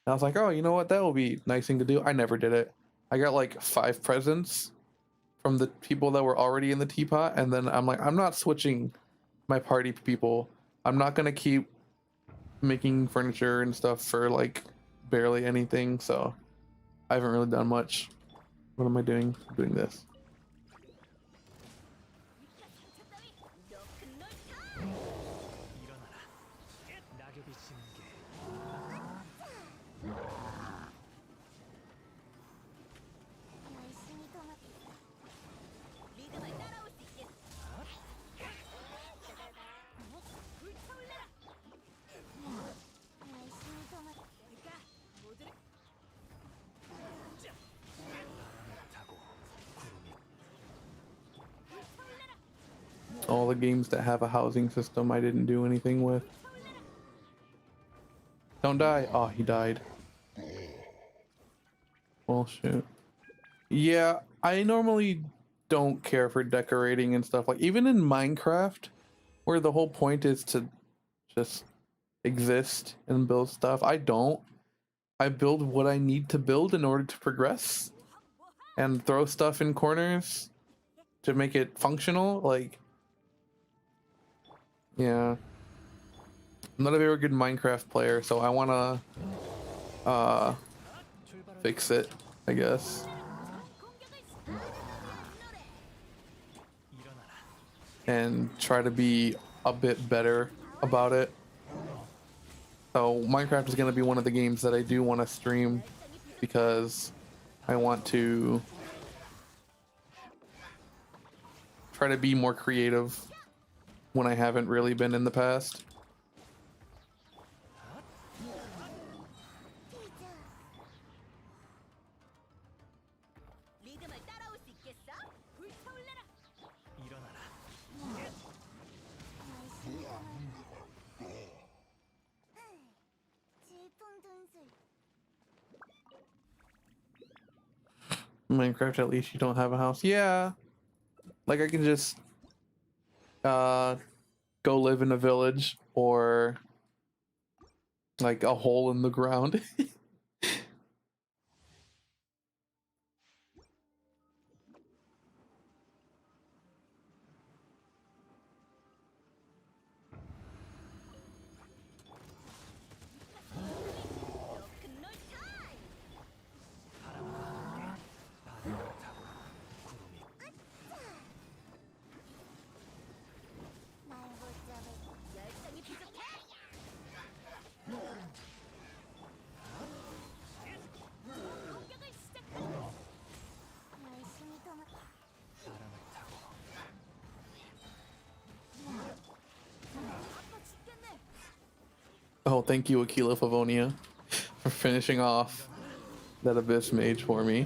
And I was like, oh, you know what? That will be a nice thing to do. I never did it. I got like 5 presents from the people that were already in the teapot, and then I'm like, I'm not switching my party people. I'm not gonna keep making furniture and stuff for like barely anything, so I haven't really done much. What am I doing? I'm doing this. All the games that have a housing system I didn't do anything with. Don't die. Oh, he died. Well, shoot. Yeah, I normally don't care for decorating and stuff. Like even in Minecraft, where the whole point is to just exist and build stuff, I don't. I build what I need to build in order to progress and throw stuff in corners to make it functional. Like, yeah. I'm not a very good Minecraft player, so I wanna fix it, I guess. And try to be a bit better about it. So Minecraft is going to be one of the games that I do want to stream because I want to try to be more creative when I haven't really been in the past. Minecraft, at least you don't have a house. Yeah, like I can just go live in a village or like a hole in the ground. Oh, thank you, Aquila Favonia, for finishing off that Abyss Mage for me.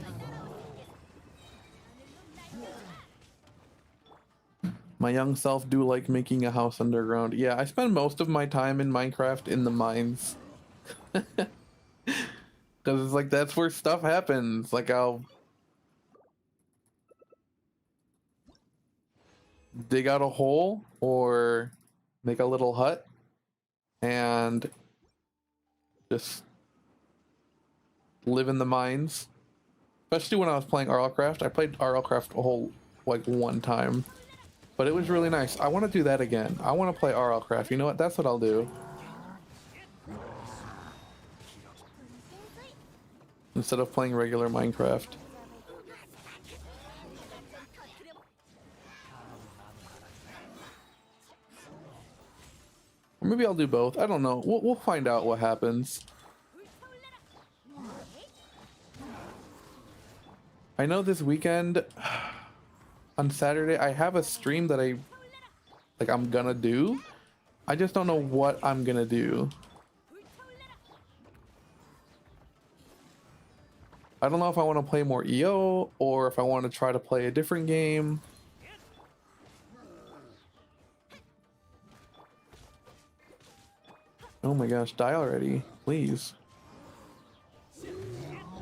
My young self do like making a house underground. Yeah, I spend most of my time in Minecraft in the mines. Because it's like, that's where stuff happens. Like, I'll dig out a hole or make a little hut and just live in the mines. Especially when I was playing RLCraft. I played RLCraft a whole, like, one time. But it was really nice. I want to do that again. I want to play RLCraft. You know what? That's what I'll do. Instead of playing regular Minecraft. Or maybe I'll do both. I don't know. We'll find out what happens. I know this weekend on Saturday I have a stream that I'm gonna do. I just don't know what I'm gonna do. I don't know if I want to play more EO or if I want to try to play a different game. Oh my gosh, die already, please.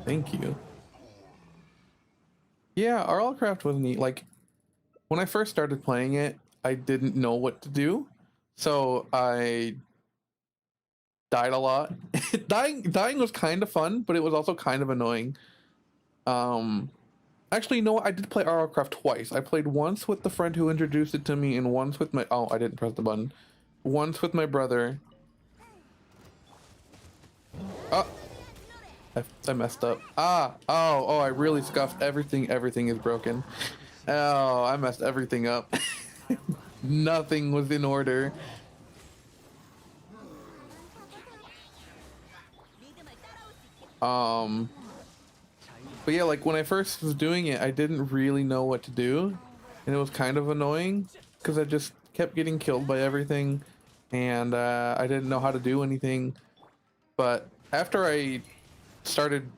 Thank you. Yeah, RLCraft was neat. Like, when I first started playing it, I didn't know what to do. So I died a lot. Dying was kind of fun, but it was also kind of annoying. Actually, you know what? I did play RLCraft twice. I played once with the friend who introduced it to me, and once with my... Oh, I didn't press the button. Once with my brother. Oh, I messed up. Oh, I really scuffed everything. Everything is broken. Oh, I messed everything up. Nothing was in order. But yeah, like when I first was doing it, I didn't really know what to do, and it was kind of annoying because I just kept getting killed by everything, and I didn't know how to do anything. But after I started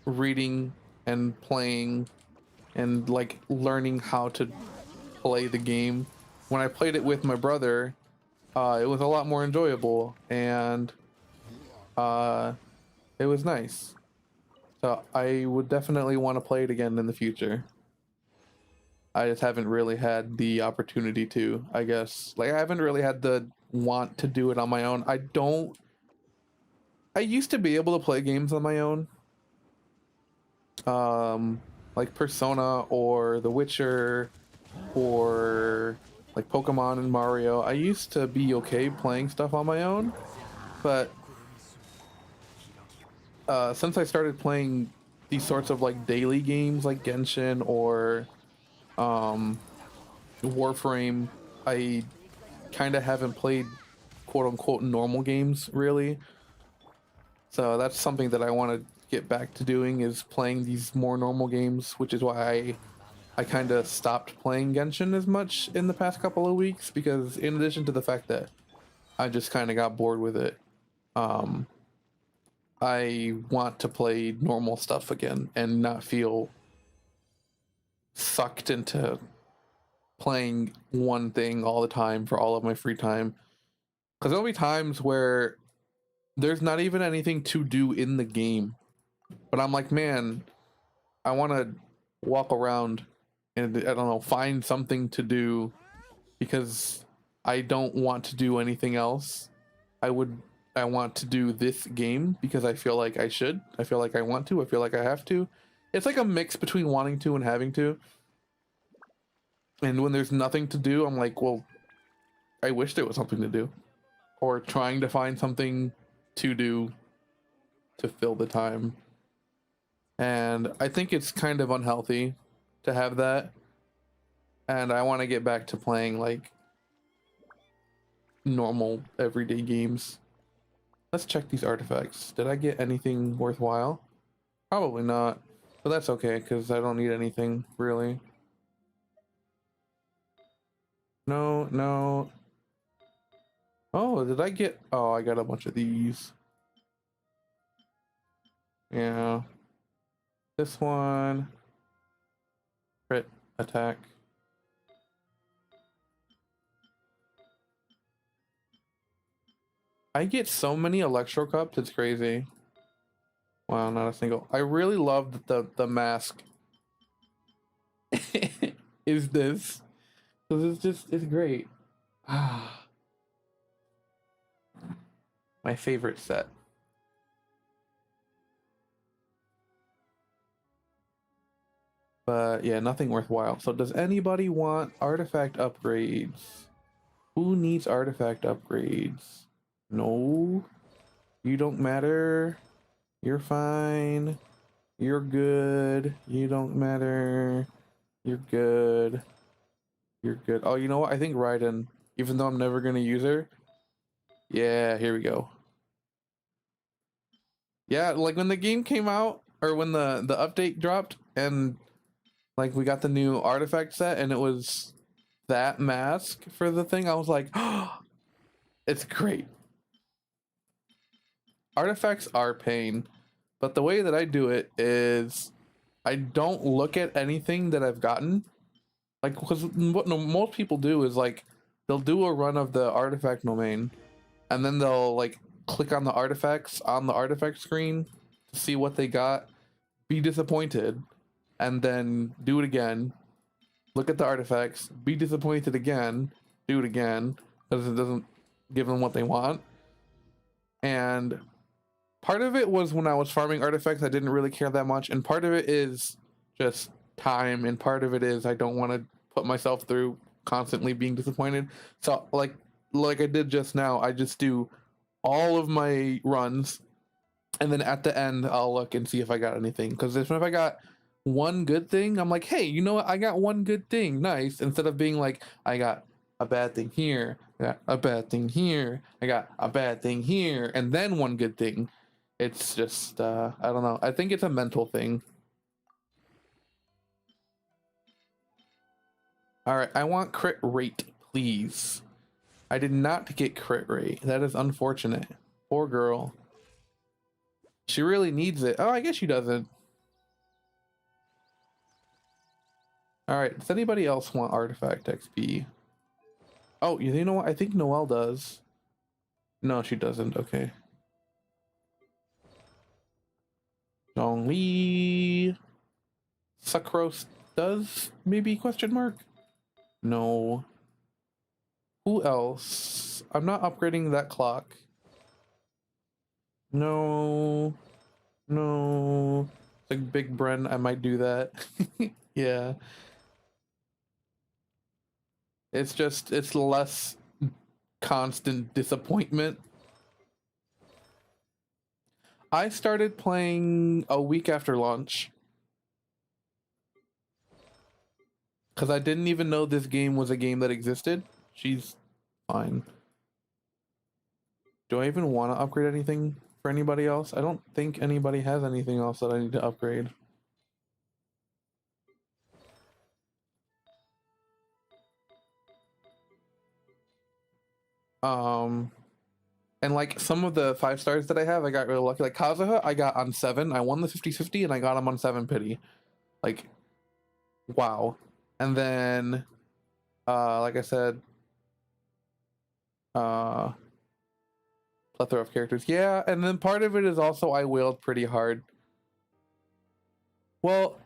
reading and playing and like learning how to play the game, when I played it with my brother, it was a lot more enjoyable, and it was nice. So I would definitely want to play it again in the future. I just haven't really had the opportunity to, I guess. Like, I haven't really had the want to do it on my own. I used to be able to play games on my own. Like Persona or The Witcher or like Pokemon and Mario. I used to be okay playing stuff on my own, but since I started playing these sorts of like daily games like Genshin or Warframe, I kind of haven't played quote unquote normal games really. So that's something that I want to get back to doing, is playing these more normal games, which is why I kind of stopped playing Genshin as much in the past couple of weeks, because in addition to the fact that I just kind of got bored with it, I want to play normal stuff again and not feel sucked into playing one thing all the time for all of my free time. Because there'll be times where there's not even anything to do in the game, but I'm like, man, I want to walk around and, I don't know, find something to do because I don't want to do anything else. I want to do this game because I feel like I should. I feel like I want to. I feel like I have to. It's like a mix between wanting to and having to. And when there's nothing to do, I'm like, well, I wish there was something to do. Or trying to find something to do to fill the time. And I think it's kind of unhealthy to have that. And I want to get back to playing like normal everyday games. Let's check these artifacts. Did I get anything worthwhile? Probably not, but that's okay because I don't need anything really. No. Oh, did I get... Oh, I got a bunch of these. Yeah. This one. Crit attack. I get so many Electro Cups, it's crazy. Wow, not a single. I really love the mask. Is this? Because it's great. My favorite set. But yeah, nothing worthwhile. So does anybody want artifact upgrades? Who needs artifact upgrades? No, you don't matter. You're fine. You're good. You don't matter. You're good. You're good. Oh, you know what? I think Raiden, even though I'm never gonna use her, Yeah, here we go. Yeah, like when the game came out, or when the update dropped, and like we got the new artifact set, and it was that mask for the thing, I was like, oh, it's great. Artifacts are pain, but the way that I do it is I don't look at anything that I've gotten. Like, because what most people do is like they'll do a run of the artifact domain, and then they'll like click on the artifacts on the artifact screen to see what they got, be disappointed, and then do it again. Look at the artifacts, be disappointed again, do it again because it doesn't give them what they want. And part of it was when I was farming artifacts, I didn't really care that much, and part of it is just time, and part of it is I don't want to put myself through constantly being disappointed. So like I did just now, I just do all of my runs, and then at the end I'll look and see if I got anything. Because if I got one good thing, I'm like, hey, you know what? I got one good thing, nice. Instead of being like, I got a bad thing here, I got a bad thing here, I got a bad thing here, and then one good thing. It's just I don't know. I think it's a mental thing. All right, I want crit rate, please. I did not get crit rate. That is unfortunate. Poor girl. She really needs it. Oh, I guess she doesn't. All right, does anybody else want artifact XP? Oh, you know what? I think Noelle does. No, she doesn't. Okay. Zhongli. Sucrose does? Maybe? Question mark? No. Who else? I'm not upgrading that clock. No. No. Like Big Bren, I might do that. Yeah. It's less constant disappointment. I started playing a week after launch. Because I didn't even know this game was a game that existed. She's fine. Do I even want to upgrade anything for anybody else? I don't think anybody has anything else that I need to upgrade. And like some of the 5 stars that I have, I got really lucky. Like Kazuha, I got on 7. I won the 50-50 and I got him on 7 pity. Like, wow. And then, like I said, plethora of characters. Yeah, and then part of it is also I wailed pretty hard. Well,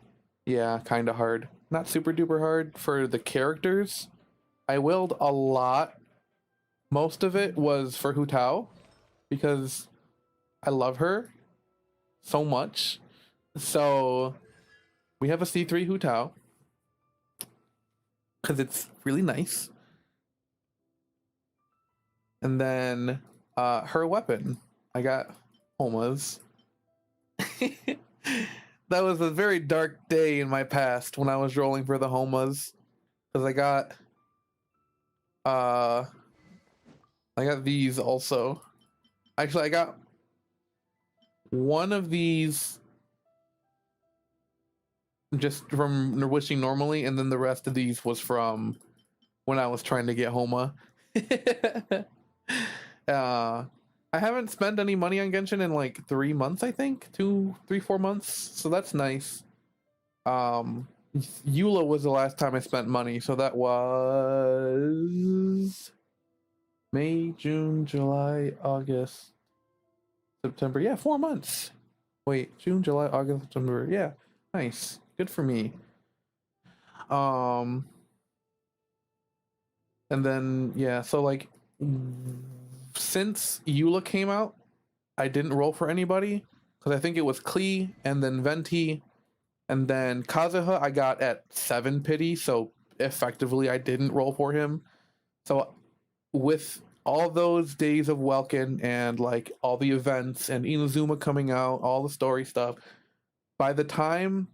yeah, kind of hard. Not super duper hard for the characters. I wailed a lot. Most of it was for Hu Tao because I love her so much. So we have a C3 Hu Tao because it's really nice. And then her weapon, I got Homa's. That was a very dark day in my past when I was rolling for the Homas, because I got these also. Actually, I got one of these just from wishing normally, and then the rest of these was from when I was trying to get Homa. I haven't spent any money on Genshin in like 3 months, I think. 2, 3, 4 months. So that's nice. Eula was the last time I spent money, so that was May, June, July, August, September. Yeah, 4 months. Wait, June, July, August, September. Yeah, nice. Good for me. And then yeah, so like since Eula came out, I didn't roll for anybody because I think it was Klee and then Venti and then Kazuha I got at 7 pity, so effectively I didn't roll for him. So with all those days of Welkin and like all the events and Inazuma coming out, all the story stuff, by the time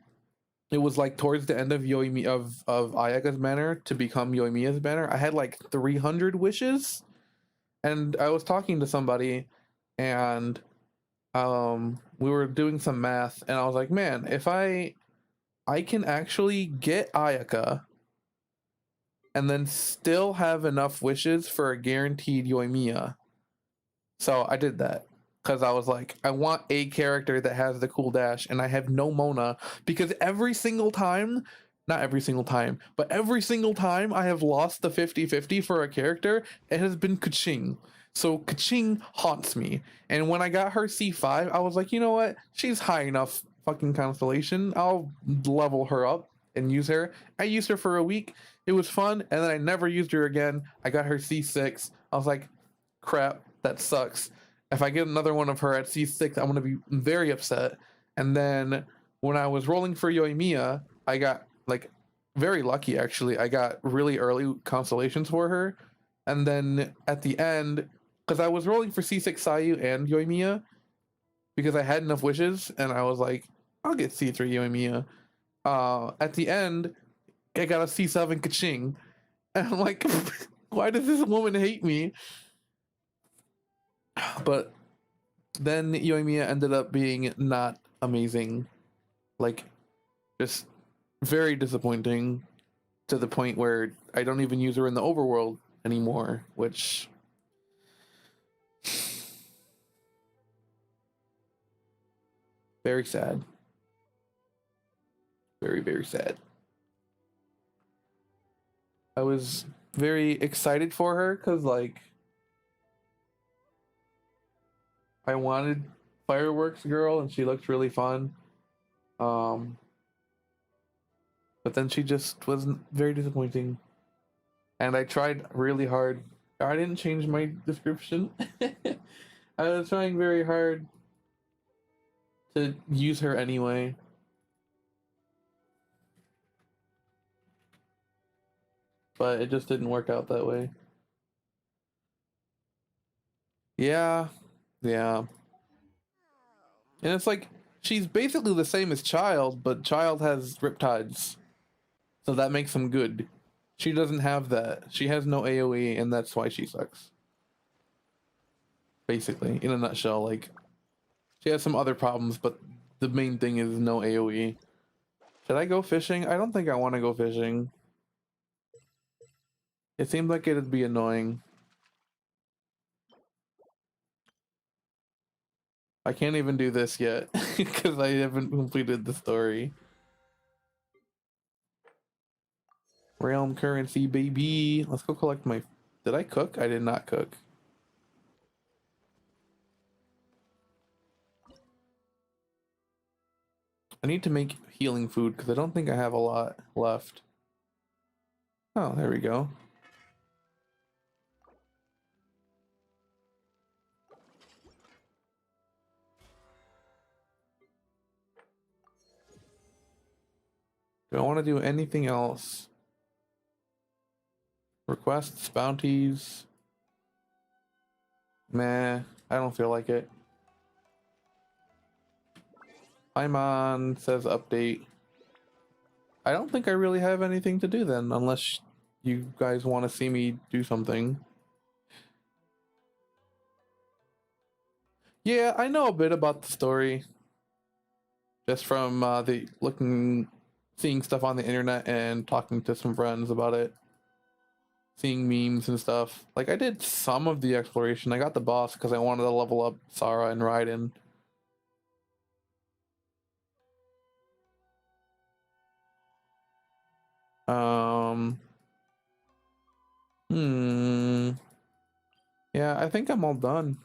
it was like towards the end of Yoimi of Ayaka's banner to become Yoimiya's banner, I had like 300 wishes. And I was talking to somebody, and we were doing some math, and I was like, man, if I can actually get Ayaka and then still have enough wishes for a guaranteed Yoimiya. So I did that because I was like, I want a character that has the cool dash, and I have no Mona because every single time, not every single time, but every single time I have lost the 50-50 for a character, it has been Kaching. So Kaching haunts me. And when I got her C5, I was like, you know what? She's high enough fucking constellation. I'll level her up and use her. I used her for a week. It was fun, and then I never used her again. I got her C6. I was like, crap, that sucks. If I get another one of her at C6, I'm gonna be very upset. And then when I was rolling for Yoimiya, I got like very lucky actually. I got really early constellations for her. And then at the end, because I was rolling for C6 Sayu and Yoimiya, because I had enough wishes, and I was like, I'll get C3 Yoimiya. At the end, I got a C7 Kaching. And I'm like, why does this woman hate me? But then Yoimiya ended up being not amazing. Like, just very disappointing to the point where I don't even use her in the overworld anymore, which very sad. Very, very sad. I was very excited for her because, like, I wanted Fireworks Girl and she looked really fun. Um, but then she just was very disappointing. And I tried really hard. I didn't change my description. I was trying very hard to use her anyway. But it just didn't work out that way. Yeah. Yeah. And it's like, she's basically the same as Child, but Child has Riptides. So that makes them good. She doesn't have that. She has no AoE, and that's why she sucks. Basically, in a nutshell, like, she has some other problems, but the main thing is no AoE. Should I go fishing? I don't think I want to go fishing. It seems like it'd be annoying. I can't even do this yet because I haven't completed the story. Realm currency, baby. Let's go collect my... Did I cook? I did not cook. I need to make healing food because I don't think I have a lot left. Oh, there we go. Do I want to do anything else? Requests, bounties. Meh, I don't feel like it. Paimon says update. I don't think I really have anything to do then, unless you guys want to see me do something. Yeah, I know a bit about the story. Just from seeing stuff on the internet and talking to some friends about it. Seeing memes and stuff. Like, I did some of the exploration. I got the boss because I wanted to level up Sarah and Raiden. Um... Yeah, I think I'm all done.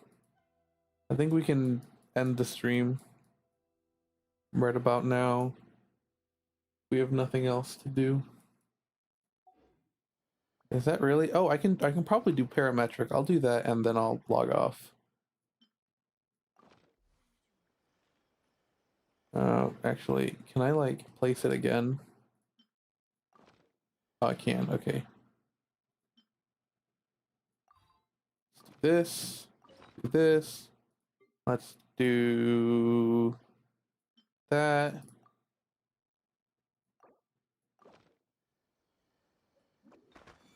I think we can end the stream right about now. We have nothing else to do. Is that really? Oh, I can probably do parametric. I'll do that and then I'll log off. Actually, can I like place it again? Oh, I can. Okay. Let's do this. Let's do that.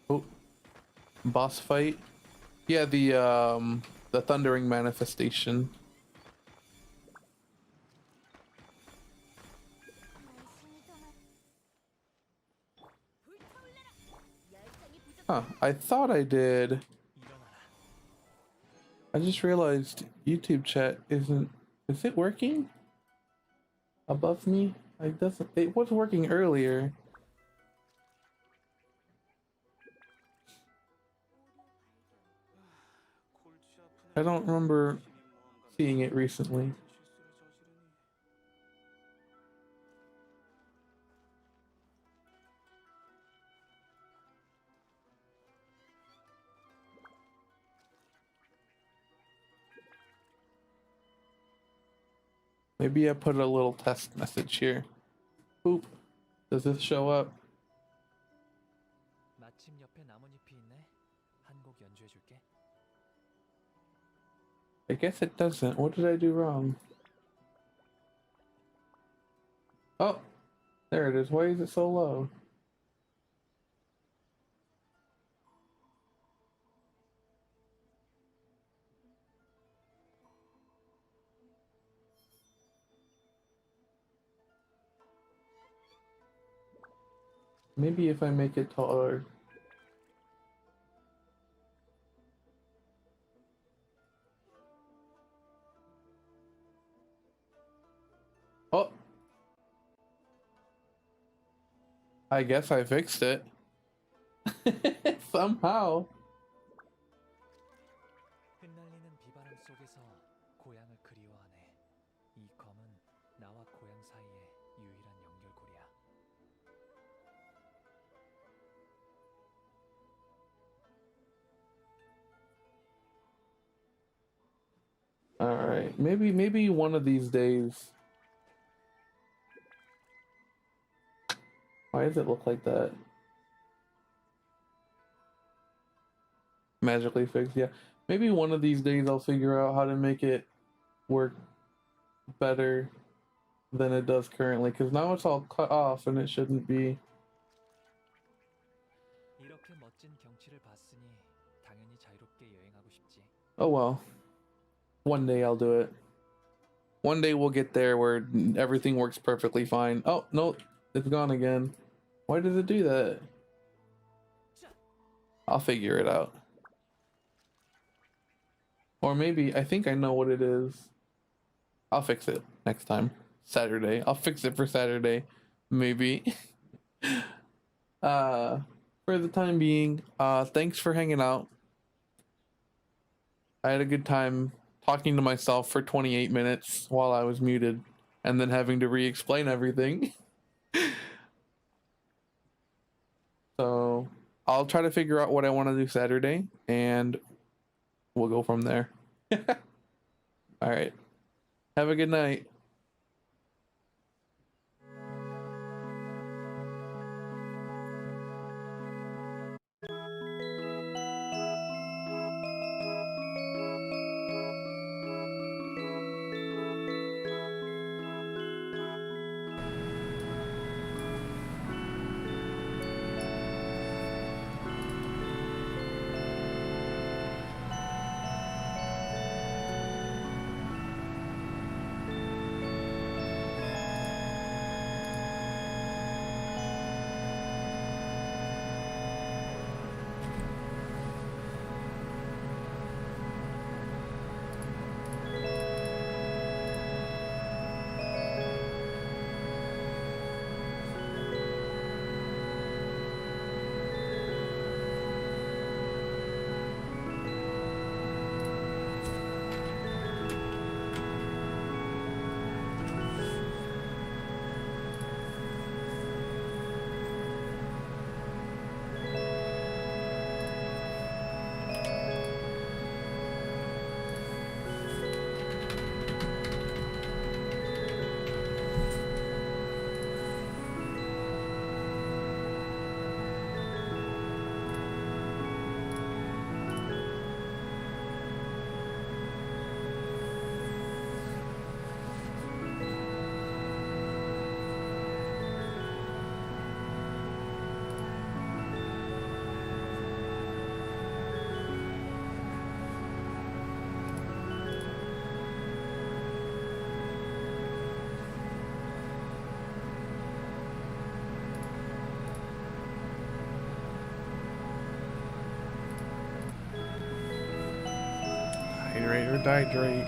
Oh, boss fight. Yeah, the thundering manifestation. Huh, I thought I did. I just realized YouTube chat isn't, is it working above me? It was working earlier. I don't remember seeing it recently. Maybe I put a little test message here. Boop. Does this show up? I guess it doesn't. What did I do wrong? Oh, there it is. Why is it so low? Maybe if I make it taller. Oh, I guess I fixed it. Somehow. All right, maybe one of these days. Why does it look like that? Magically fixed, yeah. Maybe one of these days I'll figure out how to make it work better than it does currently, because now it's all cut off and it shouldn't be. Oh well. One day I'll do it. One day we'll get there where everything works perfectly fine. Oh, no, it's gone again. Why does it do that? I'll figure it out. Or maybe, I think I know what it is. I'll fix it next time. Saturday. I'll fix it for Saturday. Maybe. For the time being, thanks for hanging out. I had a good time talking to myself for 28 minutes while I was muted and then having to re-explain everything. So I'll try to figure out what I want to do Saturday and we'll go from there. All right. Have a good night. hydrate or dihydrate.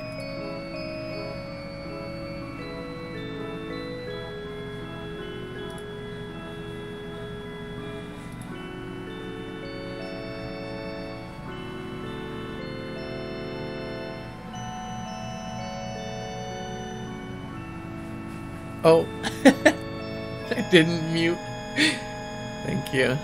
Oh, I didn't mute. Thank you.